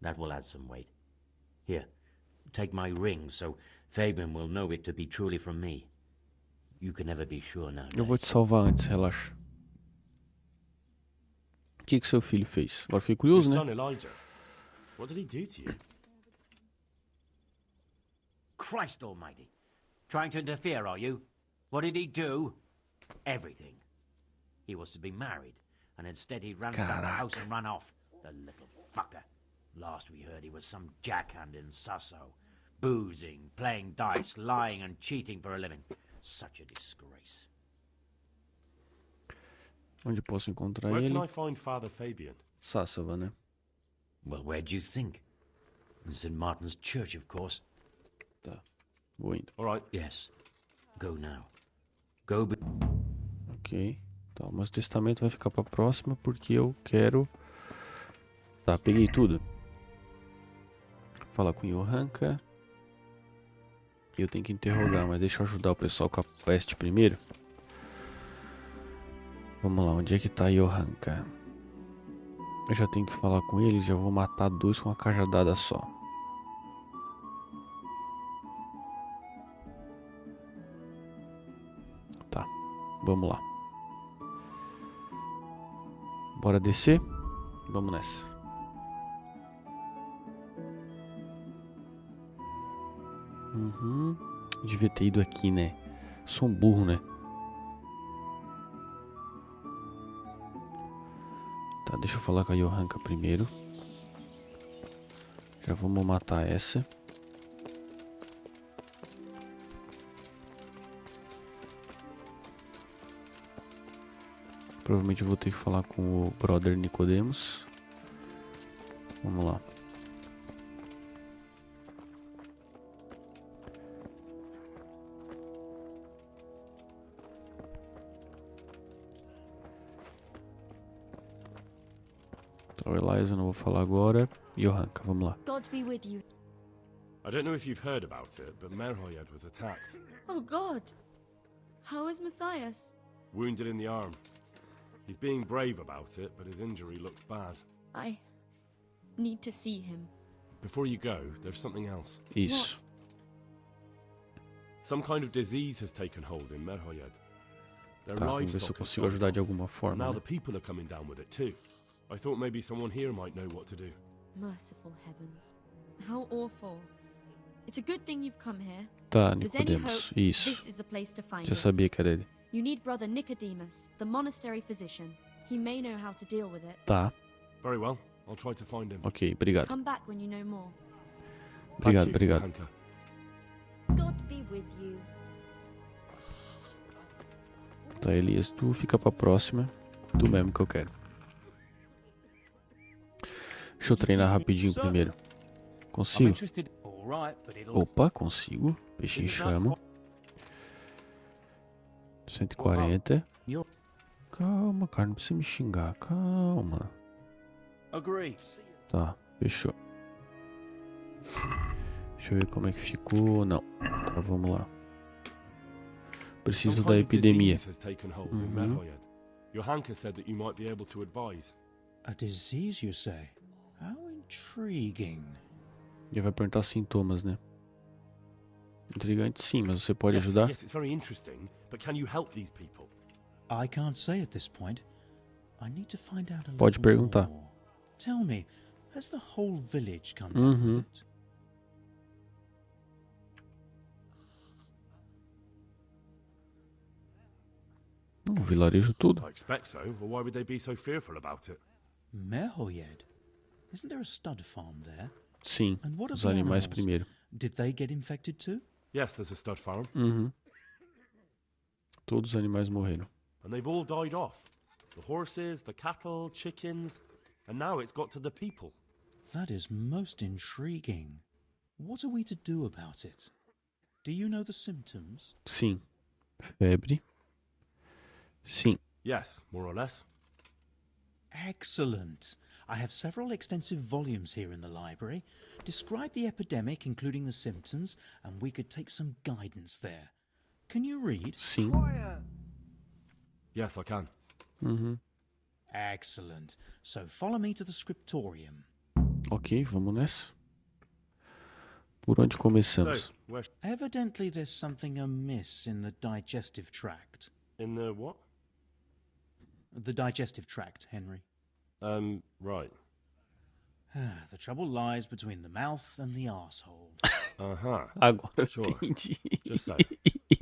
That will add some weight. Here, take my ring so Fabian will know it to be truly from me. You can never be sure now.
Eu vou te salvar antes, relaxa. O que seu filho fez? Agora fiquei
Your
curioso, né?
son Elijah. What did he do to you?
Christ almighty. Trying to interfere, are you? What did he do? Everything. He was to be married, and instead he ransacked the house and ran off. The little fucker. Last we heard he was some jackhand in Sasso. Boozing, playing dice, lying and cheating for a living. Such a disgrace.
Onde posso encontrar
Where
ele?
can I find Father Fabian?
Sássava, né?
Well, where do you think? In St. Martin's Church, of course.
Tá. Vou indo.
All right.
Yes. Go now. Go.
Ok. Tá, o meu testamento vai ficar pra próxima porque eu quero... Tá, peguei tudo. Falar com Johanka. Eu tenho que interrogar, mas deixa eu ajudar o pessoal com a peste primeiro. Vamos lá, onde é que tá Johanka? Eu já tenho que falar com eles, já vou matar dois com uma cajadada só. Tá, vamos lá. Bora descer? Vamos nessa. Devia ter ido aqui, né? Sou um burro, né? Tá, deixa eu falar com a Johanka primeiro. Já vamos matar essa. Provavelmente eu vou ter que falar com o brother Nicodemos. Vamos lá. Então, Elias, eu não vou falar agora. Johanka, vamos lá.
God be with you.
I don't know if you've heard about it, but Merhoyed was attacked.
Oh, God. How is Matthias?
Wounded in the arm. He's being brave about it, but his injury looks bad.
I need to see him.
Before you go, there's something else.
Isso.
Some kind of disease has taken hold in Merhoyed. Their
Tá, vamos ver se eu
livestock has
consigo
died
ajudar de
off,
alguma
and
forma.
now
Né?
the people are coming down with it too. I thought maybe someone here might know what to do.
Merciful heavens. How awful. It's a good thing you've come here.
Tá,
If there's any
Nicodemos.
hope,
Isso.
this is the place to find
Já
it.
sabia que era ele.
You need Brother Nicodemus, the monastery physician. He may know how to deal with it.
Tá.
Very well. I'll try to find him.
Ok, obrigado.
Come back when you know more.
Obrigado, obrigado.
God be with you.
Tá, Elias, tu fica pra próxima. Tu mesmo que eu quero. Deixa eu treinar rapidinho primeiro. Consigo? Opa, consigo. Peixe em chama. 140. Calma, cara, não precisa me xingar. Calma. Tá, fechou. Deixa eu ver como é que ficou. Não. Tá, vamos lá. Preciso da epidemia.
Johanka said that you might be able to advise.
A disease, you say? How intriguing.
Ele vai perguntar sintomas, né? Intrigante sim, mas você pode ajudar?
Yes, it's very interesting, but can you help these people?
I can't say at this point. I need to find out a
Pode
little
perguntar.
more. Tell me, has the whole village come down with it?
O vilarejo todo.
I expect so, or why would they be so fearful about it?
Merhoyed? Isn't there a stud farm there?
Sim,
And what of
os
the
animais
animals?
primeiro.
Did they get infected too?
Yes, there's a stud farm.
Todos os animais morreram.
And they've all died off. The horses, the cattle, chickens, and now it's got to the people.
That is most intriguing. What are we to do about it? Do you know the symptoms?
Sim. Febre. Sim.
Yes, more or less.
Excellent. I have several extensive volumes here in the library. Describe the epidemic, including the symptoms, and we could take some guidance there. Can you read?
Sim.
Yes, I can.
Excellent. So follow me to the scriptorium.
Ok, vamos nessa. Por onde começamos?
Evidently there's something amiss in the digestive tract.
In the what?
The digestive tract, Henry.
Right.
The trouble lies between the mouth and the arsehole.
Agora eu
Sure.
entendi.
Just so.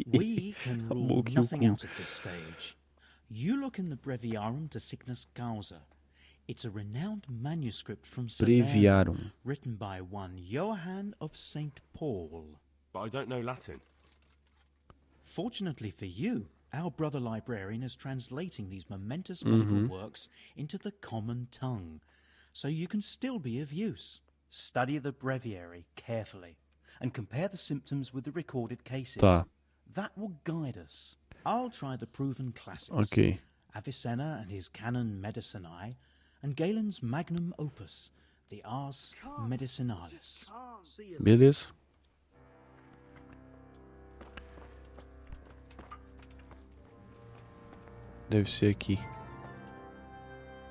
We can rule
boca e o
nothing
cu.
out at this stage. You look in the Breviarum de Sickness Causa. It's a renowned manuscript from Salerno,
Breviarum.
written by one Johann of St. Paul.
But I don't know Latin.
Fortunately for you, our brother librarian is translating these momentous medical works into the common tongue, so you can still be of use. Study the breviary carefully and compare the symptoms with the recorded cases.
Tá.
That will guide us. I'll try the proven classics.
Ok.
Avicenna and his Canon Medicinae, and Galen's magnum opus, the Ars Medicinalis.
Beleza. Deve ser aqui.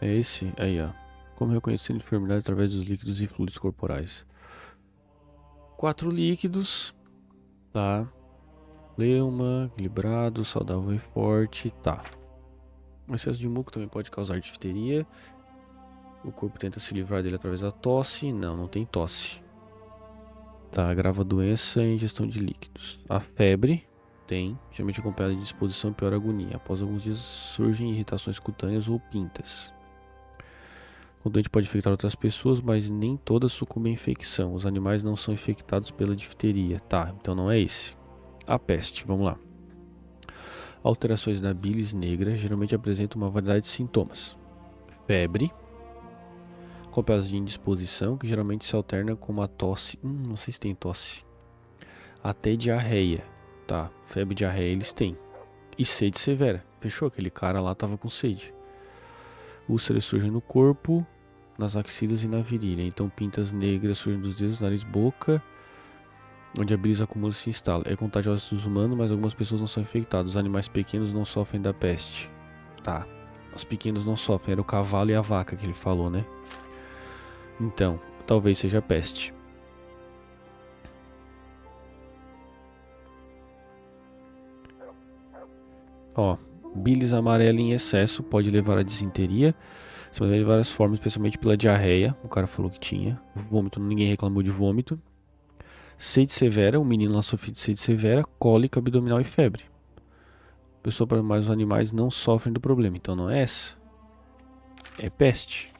É esse? Aí, ó. Como reconhecer a enfermidade através dos líquidos e fluidos corporais. 4 líquidos. Tá. Leuma, equilibrado, saudável e forte. Tá. O excesso de muco também pode causar difteria. O corpo tenta se livrar dele através da tosse. Não, não tem tosse. Tá, agrava a doença e ingestão de líquidos. A febre tem, geralmente acompanhada de disposição e pior agonia. Após alguns dias surgem irritações cutâneas ou pintas. O doente pode infectar outras pessoas, mas nem todas sucumbem à infecção. Os animais não são infectados pela difteria. Tá, então não é esse. A peste, vamos lá. Alterações da bilis negra geralmente apresentam uma variedade de sintomas. Febre, acompanhadas de indisposição, que geralmente se alterna com uma tosse. Não sei se tem tosse. Até diarreia. Tá, febre e diarreia eles têm. E sede severa. Fechou? Aquele cara lá tava com sede. Úlceras surgem no corpo. nas axilas e na virilha. Então pintas negras surgem dos dedos, nariz, boca, onde a brisa acumula e se instala. É contagiosa dos humanos, mas algumas pessoas não são infectadas. Os animais pequenos não sofrem da peste. Tá. Os pequenos não sofrem. Era o cavalo e a vaca que ele falou, né? Então, talvez seja peste. Ó, bilis amarela em excesso pode levar à disenteria. Se pode de várias formas, especialmente pela diarreia. O cara falou que tinha. Vômito, ninguém reclamou de vômito. Sede severa, o menino lá sofreu de sede severa, cólica abdominal e febre. Pessoa para mais os animais não sofrem do problema. Então não é essa. É peste.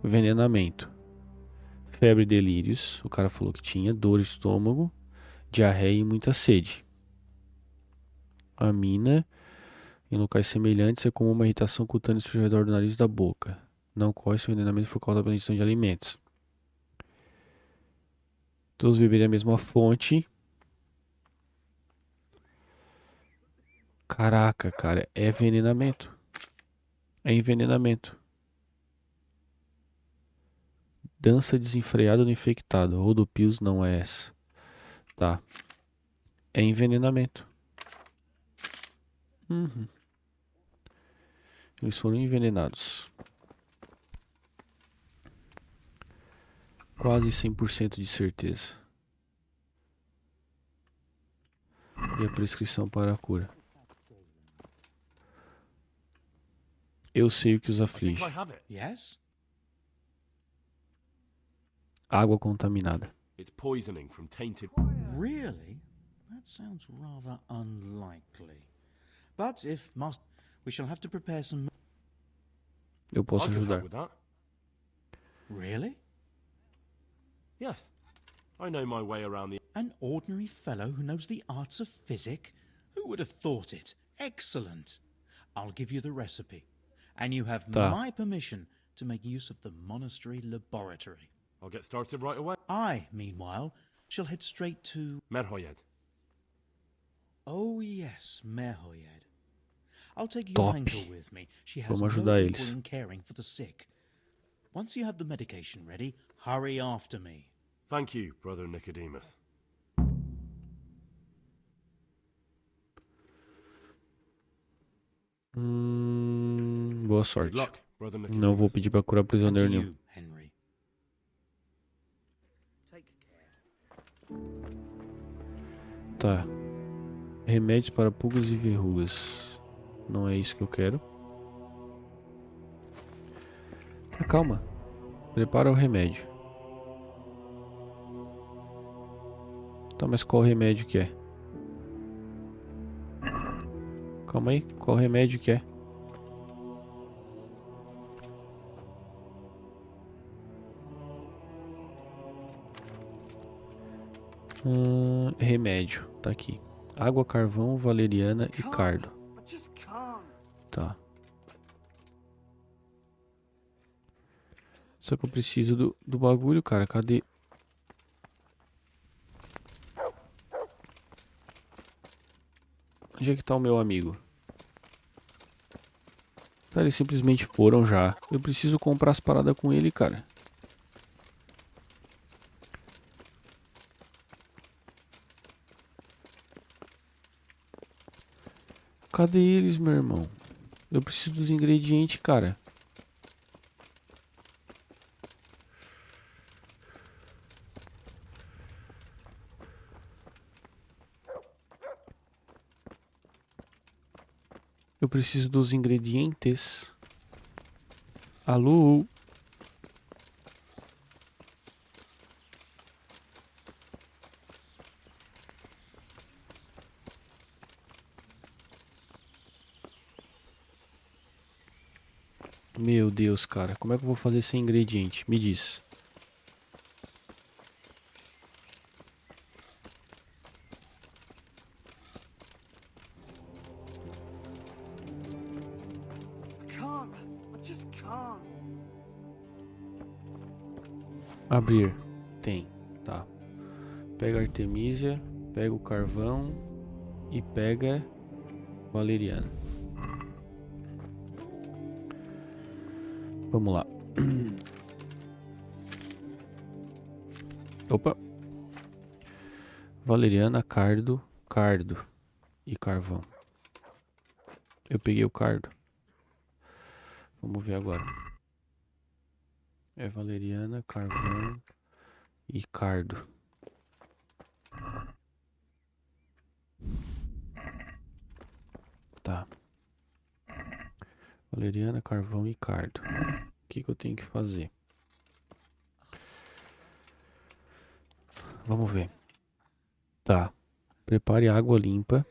Envenenamento. Febre e delírios. O cara falou que tinha. Dor de estômago. Diarreia e muita sede. Amina. Em locais semelhantes é comum uma irritação cutânea ao redor do nariz e da boca. Não ocorre esse envenenamento por causa da ingestão de alimentos. Todos beberem a mesma fonte. Caraca, cara. É envenenamento. É envenenamento. Dança desenfreada no infectado. Rodopios não é essa. Tá. É envenenamento. Uhum. Eles foram envenenados. Quase 100% de certeza. E a prescrição para a cura. Eu sei o que os aflige.
Yes?
Água contaminada.
It's poisoning from tainted.
Really? That sounds rather unlikely. But if must, we shall have to prepare some.
Eu posso
I can
ajudar.
help with that.
Really?
Yes. I know my way around the.
An ordinary fellow who knows the arts of physic? Who would have thought it? Excellent. I'll give you the recipe. And you have
Tá.
my permission to make use of the monastery laboratory.
I'll get started right away.
I, meanwhile, shall head straight to...
Merhoyed.
Oh, yes, Merhoyed. I'll take your
Top.
uncle with me. She has
Vamos
no
ajudar
equal
eles.
in caring for the sick. Once you have the medication ready, hurry after me.
Thank you, Brother Nicodemus.
Boa sorte.
Good luck, Brother
Não
Nicodemus.
vou pedir pra curar
And to
prisioneiro nenhum.
you, Henry.
Tá. Remédios para pulgas e verrugas. Não é isso que eu quero. Ah, calma. Prepara o remédio. Tá, mas qual remédio que é? Calma aí. Qual remédio que é? Remédio. Tá aqui. Água, carvão, valeriana e cardo.
I just can't.
Tá. Só que eu preciso do bagulho, cara. Cadê? Onde é que tá o meu amigo? Tá, eles simplesmente foram já. Eu preciso comprar as paradas com ele, cara. Cadê eles, meu irmão? Eu preciso dos ingredientes, cara. Eu preciso dos ingredientes. Alô? Meu Deus, cara. Como é que eu vou fazer sem ingrediente? Me diz.
Can't. I just can't.
Abrir. Tem. Tá. Pega a artemisia. Pega o carvão. E pega valeriana. Vamos lá. Opa. Valeriana, cardo e carvão. Eu peguei o cardo. Vamos ver agora. É valeriana, carvão e cardo. Tá. Valeriana, carvão e cardo. O que eu tenho que fazer? Vamos ver. Tá. Prepare água limpa.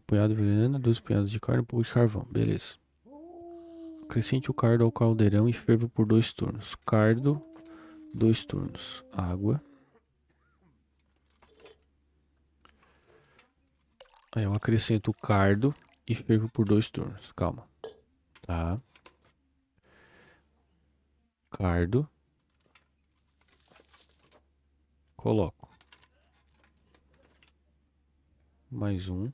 Um punhado de valeriana, 2 punhados de carne, um pouco de carvão. Beleza. Acrescente o cardo ao caldeirão e ferva por 2 turnos. Cardo, 2 turnos. Água. Aí eu acrescento o cardo e fervo por 2 turnos. Calma. Tá. Cardo. Coloco. Mais um.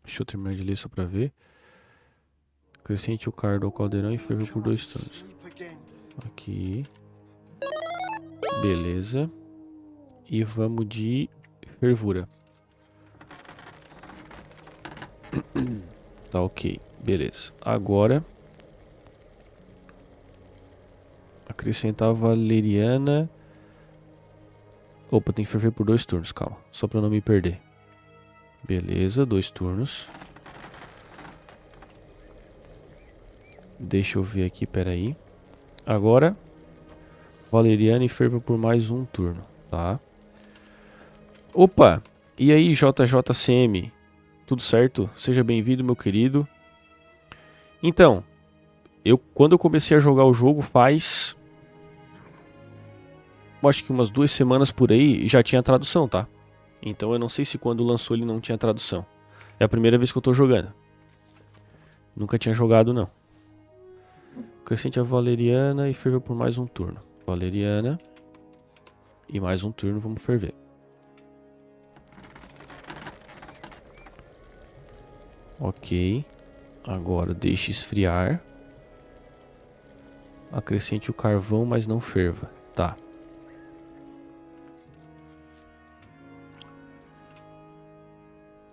Deixa eu terminar de ler só pra ver. Acrescente o cardo ao caldeirão e ferva por 2 turnos. Aqui. Beleza. E vamos de fervura. Tá ok. Beleza. Agora. Acrescentar a valeriana. Opa, tem que ferver por 2 turnos, calma. Só pra não me perder. Beleza, 2 turnos. Deixa eu ver aqui, peraí. Agora, valeriana e ferva por mais 1 turno, tá? Opa, e aí JJCM? Tudo certo? Seja bem-vindo, meu querido. Então, quando eu comecei a jogar o jogo faz... acho que umas 2 semanas por aí já tinha tradução, tá? Então eu não sei se quando lançou ele não tinha tradução. É a primeira vez que eu tô jogando. Nunca tinha jogado, não. Acrescente a valeriana e ferva por mais 1 turno. Valeriana. E mais 1 turno, vamos ferver. Ok. Agora deixe esfriar. Acrescente o carvão, mas não ferva. Tá.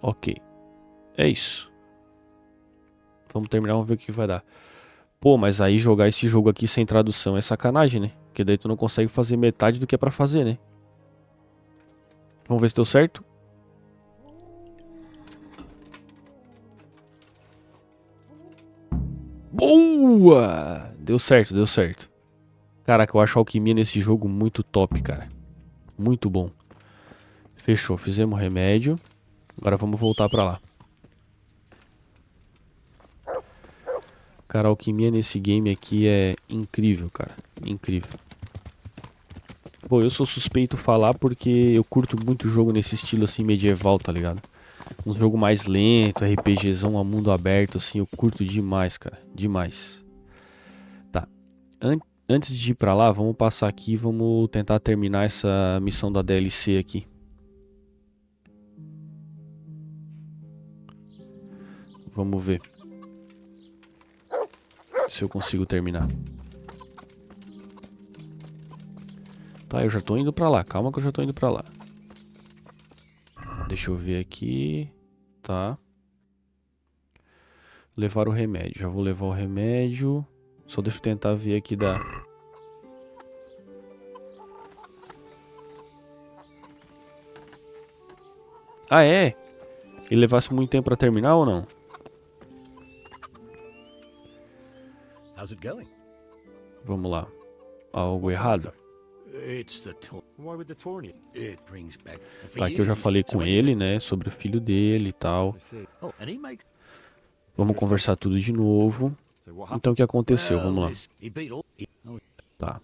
Ok. É isso. Vamos terminar, vamos ver o que vai dar. Pô, mas aí jogar esse jogo aqui sem tradução é sacanagem, né? Porque daí tu não consegue fazer metade do que é pra fazer, né? Vamos ver se deu certo. Boa! Deu certo, deu certo. Caraca, eu acho a alquimia nesse jogo muito top, cara. Muito bom. Fechou, fizemos remédio. Agora vamos voltar pra lá. Cara, a alquimia nesse game aqui é incrível, cara. Incrível. Pô, eu sou suspeito falar porque eu curto muito jogo nesse estilo assim medieval, tá ligado? Um jogo mais lento, RPGzão a mundo aberto, assim, eu curto demais, cara. Demais. Tá. Antes de ir pra lá, vamos passar aqui e vamos tentar terminar essa missão da DLC aqui. Vamos ver se eu consigo terminar. Tá, eu já tô indo pra lá. Calma que eu já tô indo pra lá. Deixa eu ver aqui. Tá. Levar o remédio. Já vou levar o remédio. Só deixa eu tentar ver aqui da... Ah, é? Ele levasse muito tempo pra terminar ou não?
How's it going?
Vamos lá. Algo errado?
Why would the tourney? It brings back.
Tá, aqui eu já falei com ele, né? Sobre o filho dele e tal. Vamos conversar tudo de novo. Então o que aconteceu? Vamos lá. Tá.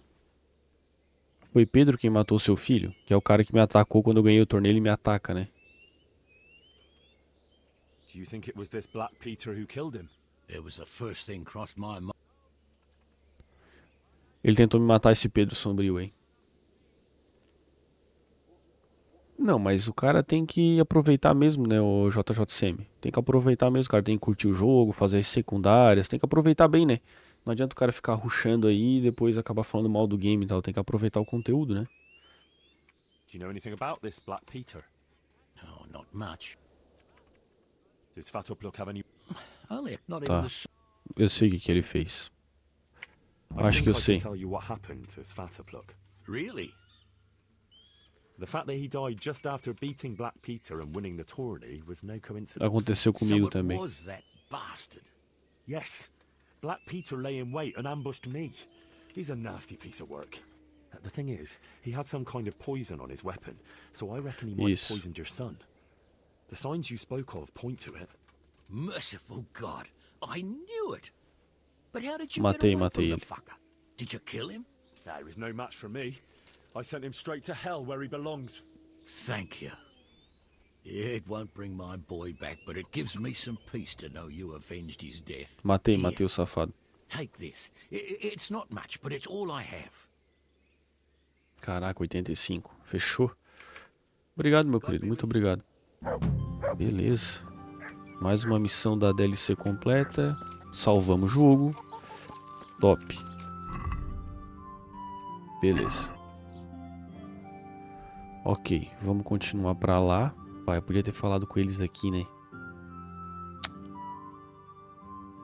Foi Pedro quem matou seu filho? Que é o cara que me atacou quando eu ganhei o torneio, ele me ataca, né?
Do you think it was this Black Peter who killed him?
It was the first thing crossed my mind.
Ele tentou me matar, esse Pedro sombrio, hein? Não, mas o cara tem que aproveitar mesmo, né, o JJCM. Tem que aproveitar mesmo, o cara tem que curtir o jogo, fazer as secundárias, tem que aproveitar bem, né? Não adianta o cara ficar rushando aí e depois acabar falando mal do game e tal. Tem que aproveitar o conteúdo, né?
Do you know anything about this Black Peter?
No, not much.
Does Fatopluck have any...
Only not
Tá.
even the...
Eu sei o que ele fez.
I
Acho
think
que eu
I
sei.
can tell you what happened to Svatopluck.
Really?
The fact that he died just after beating Black Peter and winning the tourney was no coincidence.
Aconteceu comigo
So it
também.
was that bastard.
Yes. Black Peter lay in wait and ambushed me. He's a nasty piece of work. The thing is, he had some kind of poison on his weapon, so I reckon he might have
Isso.
poisoned your son. The signs you spoke of point to it.
Merciful God, I knew it. But how did you
Matei
get away from
ele.
the fucker? Did you kill him?
Nah, he was no match for me. I sent him straight to hell where he belongs.
Thank you. It won't bring my boy back, but it gives me some peace to know you avenged his death.
Matei
Here,
o safado.
take this. It's not much, but it's all I have.
Caraca, 85. Fechou? Obrigado, meu querido. Muito obrigado. Beleza. Mais uma missão da DLC completa. Salvamos o jogo. Top. Beleza. Ok, vamos continuar pra lá. Pai, eu podia ter falado com eles aqui, né?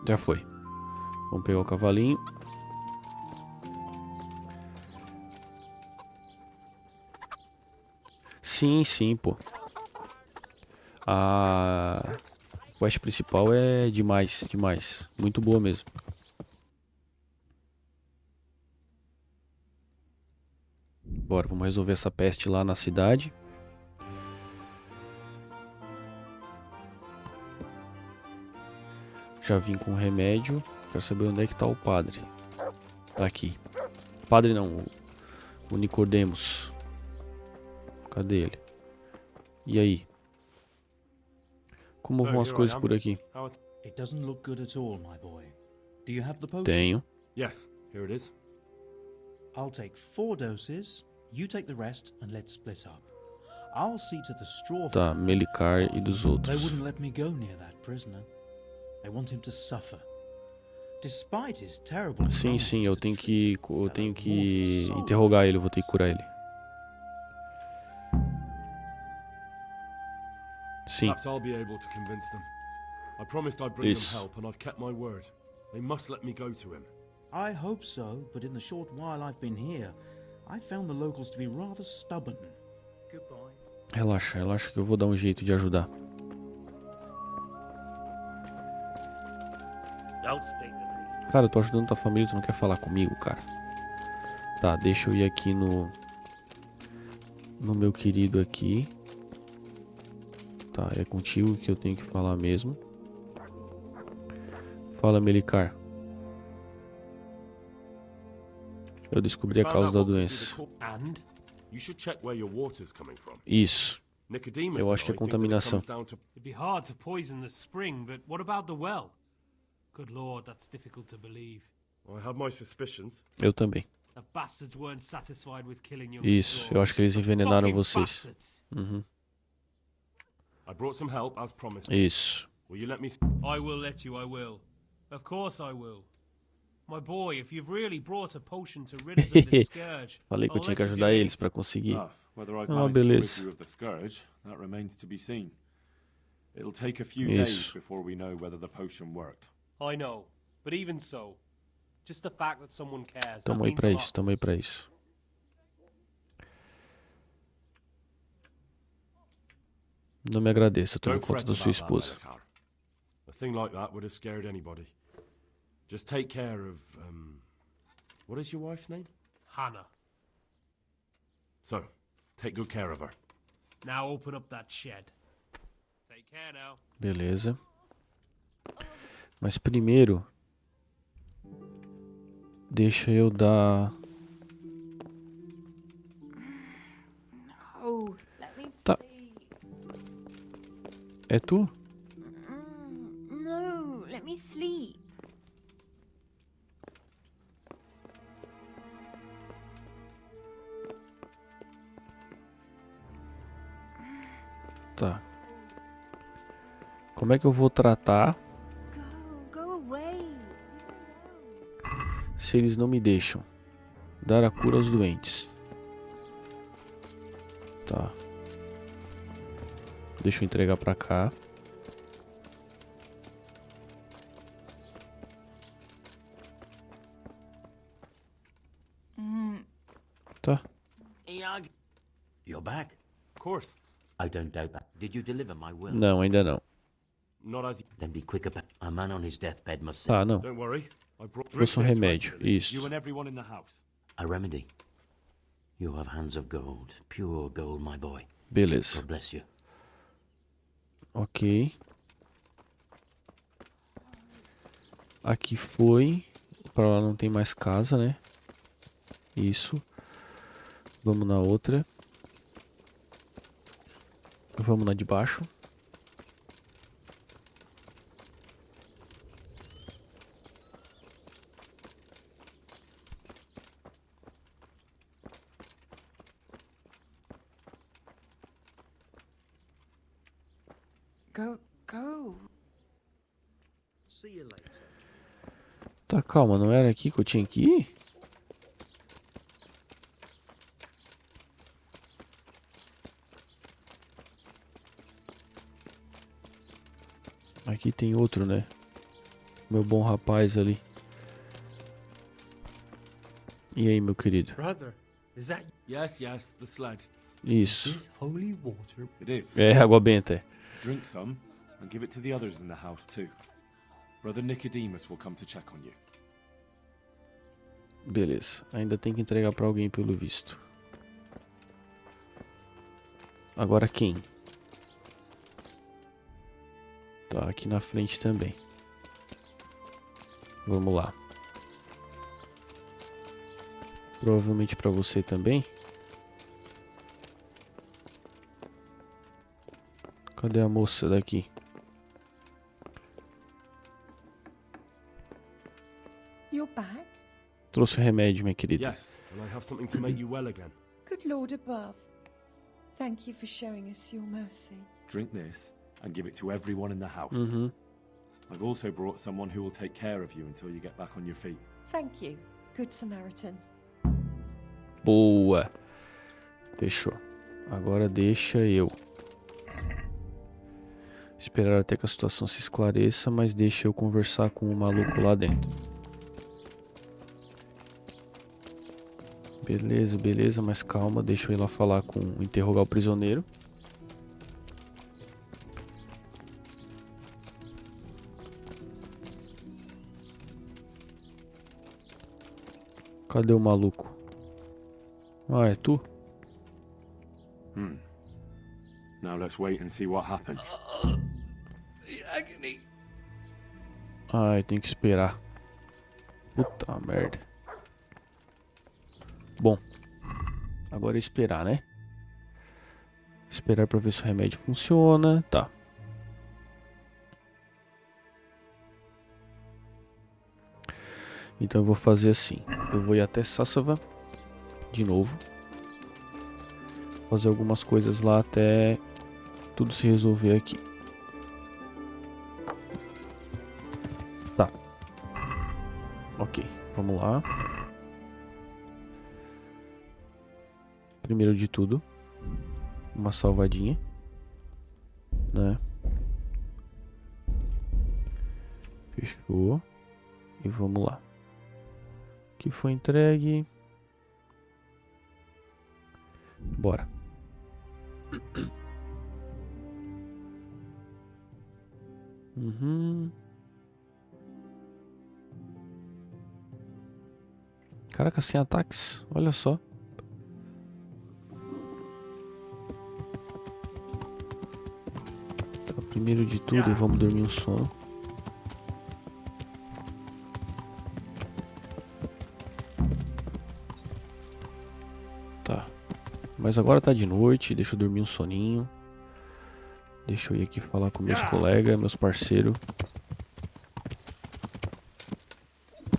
Já foi. Vamos pegar o cavalinho. Sim, sim, pô. A quest principal é demais, demais. Muito boa mesmo. Bora, vamos resolver essa peste lá na cidade. Já vim com remédio. Quero saber onde é que tá o padre. Tá aqui. Padre não, o Nicodemos. Cadê ele? E aí? Como vão as coisas por aqui?
It doesn't look good at all, my boy. Do you have the potion?
Tenho.
Yes, here it is.
I'll take 4 doses. You take the rest, and let's split up. I'll see to the straw.
Tá, Melicar e dos
They
outros.
wouldn't let me go near that prisoner. They want him to suffer. Despite his terrible
Sim,
knowledge
sim, eu
that
tenho
treated
que interrogar ele, eu vou ter que curar ele. Sim.
Perhaps I'll be able to convince them. I promised I'd bring
Isso.
them help, and I've kept my word. They must let me go to him.
I hope so, but in the short while I've been here, I found the locals to be rather stubborn.
Goodbye.
Relaxa, relaxa que eu vou dar um jeito de ajudar.
Don't speak to me.
Cara, eu tô ajudando tua família, tu não quer falar comigo, cara? Tá, deixa eu ir aqui no meu querido aqui. Tá, é contigo que eu tenho que falar mesmo. Fala, Melicar. Eu descobri a causa da doença.
And you should check where your water's coming from.
Isso.
Nicodemus
Eu
and
acho que é
I think that it
contaminação.
comes down to
It'd be hard to poison the spring, but what about the well? Good lord, that's difficult to believe.
I have my suspicions.
Eu também.
The bastards weren't satisfied with killing young
Isso,
Straw.
eu acho que eles envenenaram
Fucking
vocês.
bastards.
Uhum.
I brought some help as promised.
Isso.
Will you let me?
I will let you, I will. Of course I will. My boy, if you've really brought a potion to rid us of this scourge,
Falei que eu
I'll
tinha que
let you do
ajudar eles
anything.
pra conseguir.
Ah, whether I've
Ah,
managed to rid
beleza.
you of the scourge, that remains to be seen. It'll take a few
Isso.
days before we know whether the potion worked.
I know, but even so, just the fact that someone cares, that
Tamo aí
means
pra
a
isso,
lot.
tamo aí pra isso. Não me agradeça, eu tô
Don't
por conta
fret
da sua
about that,
esposa.
Melikar. A thing like that would have scared anybody. Just take care of, what is your wife's name?
Hannah.
So, take good care of her.
Now open up that shed. Take care now.
Beleza. Mas primeiro, deixa eu dar...
No, let me
Tá.
sleep.
É tu?
No, let me sleep.
Tá. Como é que eu vou tratar?
Go away.
se eles não me deixam. Dar a cura aos doentes. Tá. Deixa eu entregar pra cá. Tá.
You're back?
Of course.
I don't doubt that. Did you deliver my will?
Não, ainda não.
Not as
Then be quick about a man on his deathbed must
Tá, não.
Don't worry. I brought
Trouxe um remédio. Isso.
you and everyone in the house.
a remedy. You have hands of gold, pure gold, my boy.
Beleza.
God bless you.
Ok. Aqui foi. Pra lá não tem mais casa, né? Isso. Vamos na outra. Vamos na de baixo.
Go.
See you later.
Tá, calma, não era aqui que eu tinha que ir? Aqui tem outro, né? Meu bom rapaz ali. E aí, meu querido?
Brother, is that Yes, the sled.
Isso.
Is holy water? It is.
É, água benta. É.
Drink some and give it to the others in the house too. Brother Nicodemus will come to check on you.
Beleza. Ainda tem que entregar pra alguém pelo visto. Agora quem? Tá, aqui na frente também. Vamos lá. Provavelmente pra você também. Cadê a moça daqui?
You're back?
Trouxe o remédio, minha querida.
Yes, and I have something to make you well again.
Good Lord above. Thank you for showing us your mercy.
Drink this and give it to everyone in the house.
Uhum.
I've also brought someone who will take care of you until you get back on your feet.
Thank you, Good Samaritan.
Boa. Fechou. Agora deixa eu esperar até que a situação se esclareça, mas deixa eu conversar com o maluco lá dentro. Beleza, mas calma, deixa eu ir lá falar com interrogar o prisioneiro. Cadê o maluco? Ah, é tu?
Now let's wait and see what happens.
The agony.
Ai, tem que esperar. Puta merda. Bom, agora é esperar, né? Esperar pra ver se o remédio funciona. Tá. Então eu vou fazer assim. Eu vou ir até Sassava de novo. Fazer algumas coisas lá até tudo se resolver aqui. Tá. Ok, vamos lá. Primeiro de tudo, uma salvadinha, né? Fechou. E vamos lá. Que foi entregue. Bora. Caraca, sem ataques. Olha só. Tá, primeiro de tudo, vamos dormir um sono. Tá. Mas agora tá de noite, deixa eu dormir um soninho. Deixa eu ir aqui falar com meus colegas, meus parceiros.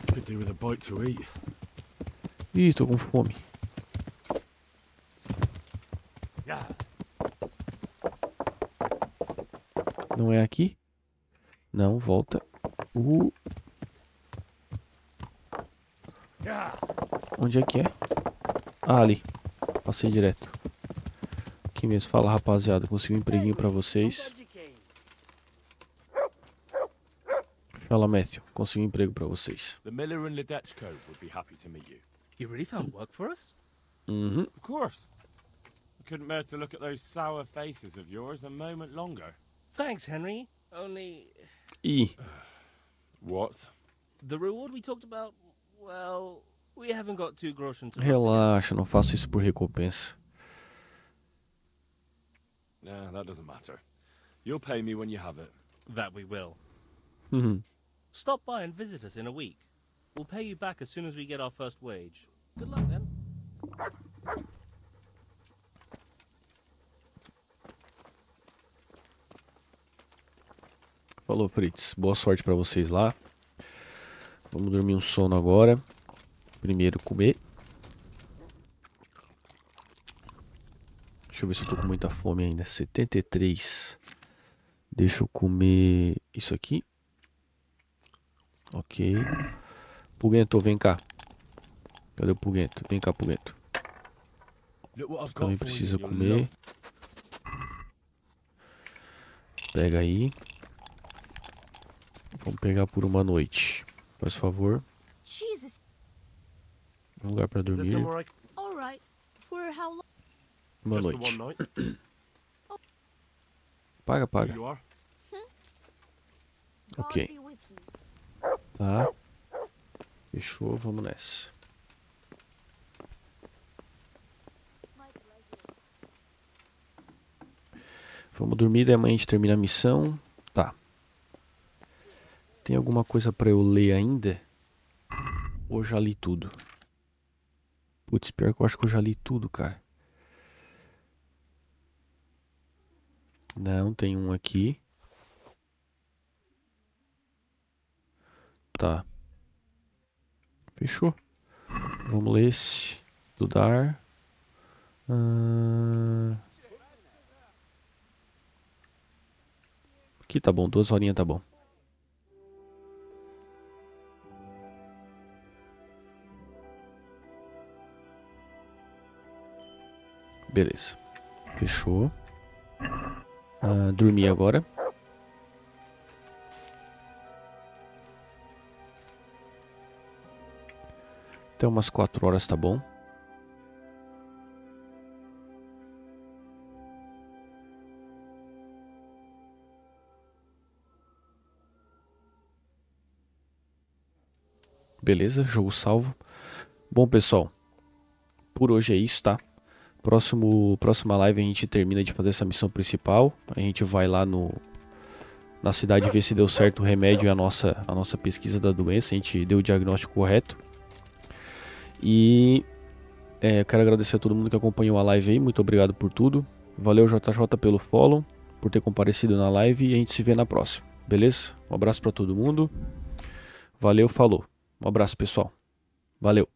Could do with a bite to eat.
Ih, tô com fome. Não é aqui? Não, volta. Onde é que é? Ah, ali. Passei direto. Aqui mesmo. Fala, rapaziada. Consegui um empreguinho pra vocês. Fala, Matthew. Consegui um emprego pra vocês.
The miller and Ledechko would be happy to meet you.
You really found work for us?
Uhum.
Of course. I couldn't bear to look at those sour faces of yours a moment longer.
Thanks, Henry. Only...
Ih.
What?
The reward we talked about, well, we haven't got 2 groschen to...
Relaxa, não faço isso por recompensa.
Nah, that doesn't matter. You'll pay me when you have it.
That we will.
Uhum.
Stop by and visit us in a week. We'll pay you back as soon as we get our first wage. Good luck, then.
Falou, Fritz. Boa sorte pra vocês lá. Vamos dormir um sono agora. Primeiro comer. Deixa eu ver se eu tô com muita fome ainda. 73. Deixa eu comer isso aqui. Ok. Pugento, vem cá. Cadê o Pugento? Vem cá, Pugento. Também precisa comer. Pega aí. Vamos pegar por uma noite. Faz favor.
Jesus.
Um lugar pra dormir.
All right. For how long?
Uma noite. Paga, paga. Ok. Tá. Fechou, vamos nessa. Vamos dormir, daí amanhã a gente termina a missão. Tá. Tem alguma coisa pra eu ler ainda? Ou já li tudo? Putz, pior que eu acho que eu já li tudo, cara. Não, tem um aqui. Tá. Fechou. Vamos ler esse. Estudar. Aqui tá bom, 2 horinhas tá bom. Beleza. Fechou. Dormir agora. Até umas 4 horas tá bom. Beleza, jogo salvo. Bom, pessoal, por hoje é isso, tá? Próxima live a gente termina de fazer essa missão principal. A gente vai lá na cidade ver se deu certo o remédio e a nossa pesquisa da doença. A gente deu o diagnóstico correto. E eu quero agradecer a todo mundo que acompanhou a live aí. Muito obrigado por tudo. Valeu, JJ, pelo follow, por ter comparecido na live. E a gente se vê na próxima, beleza? Um abraço pra todo mundo. Valeu, falou. Um abraço, pessoal. Valeu.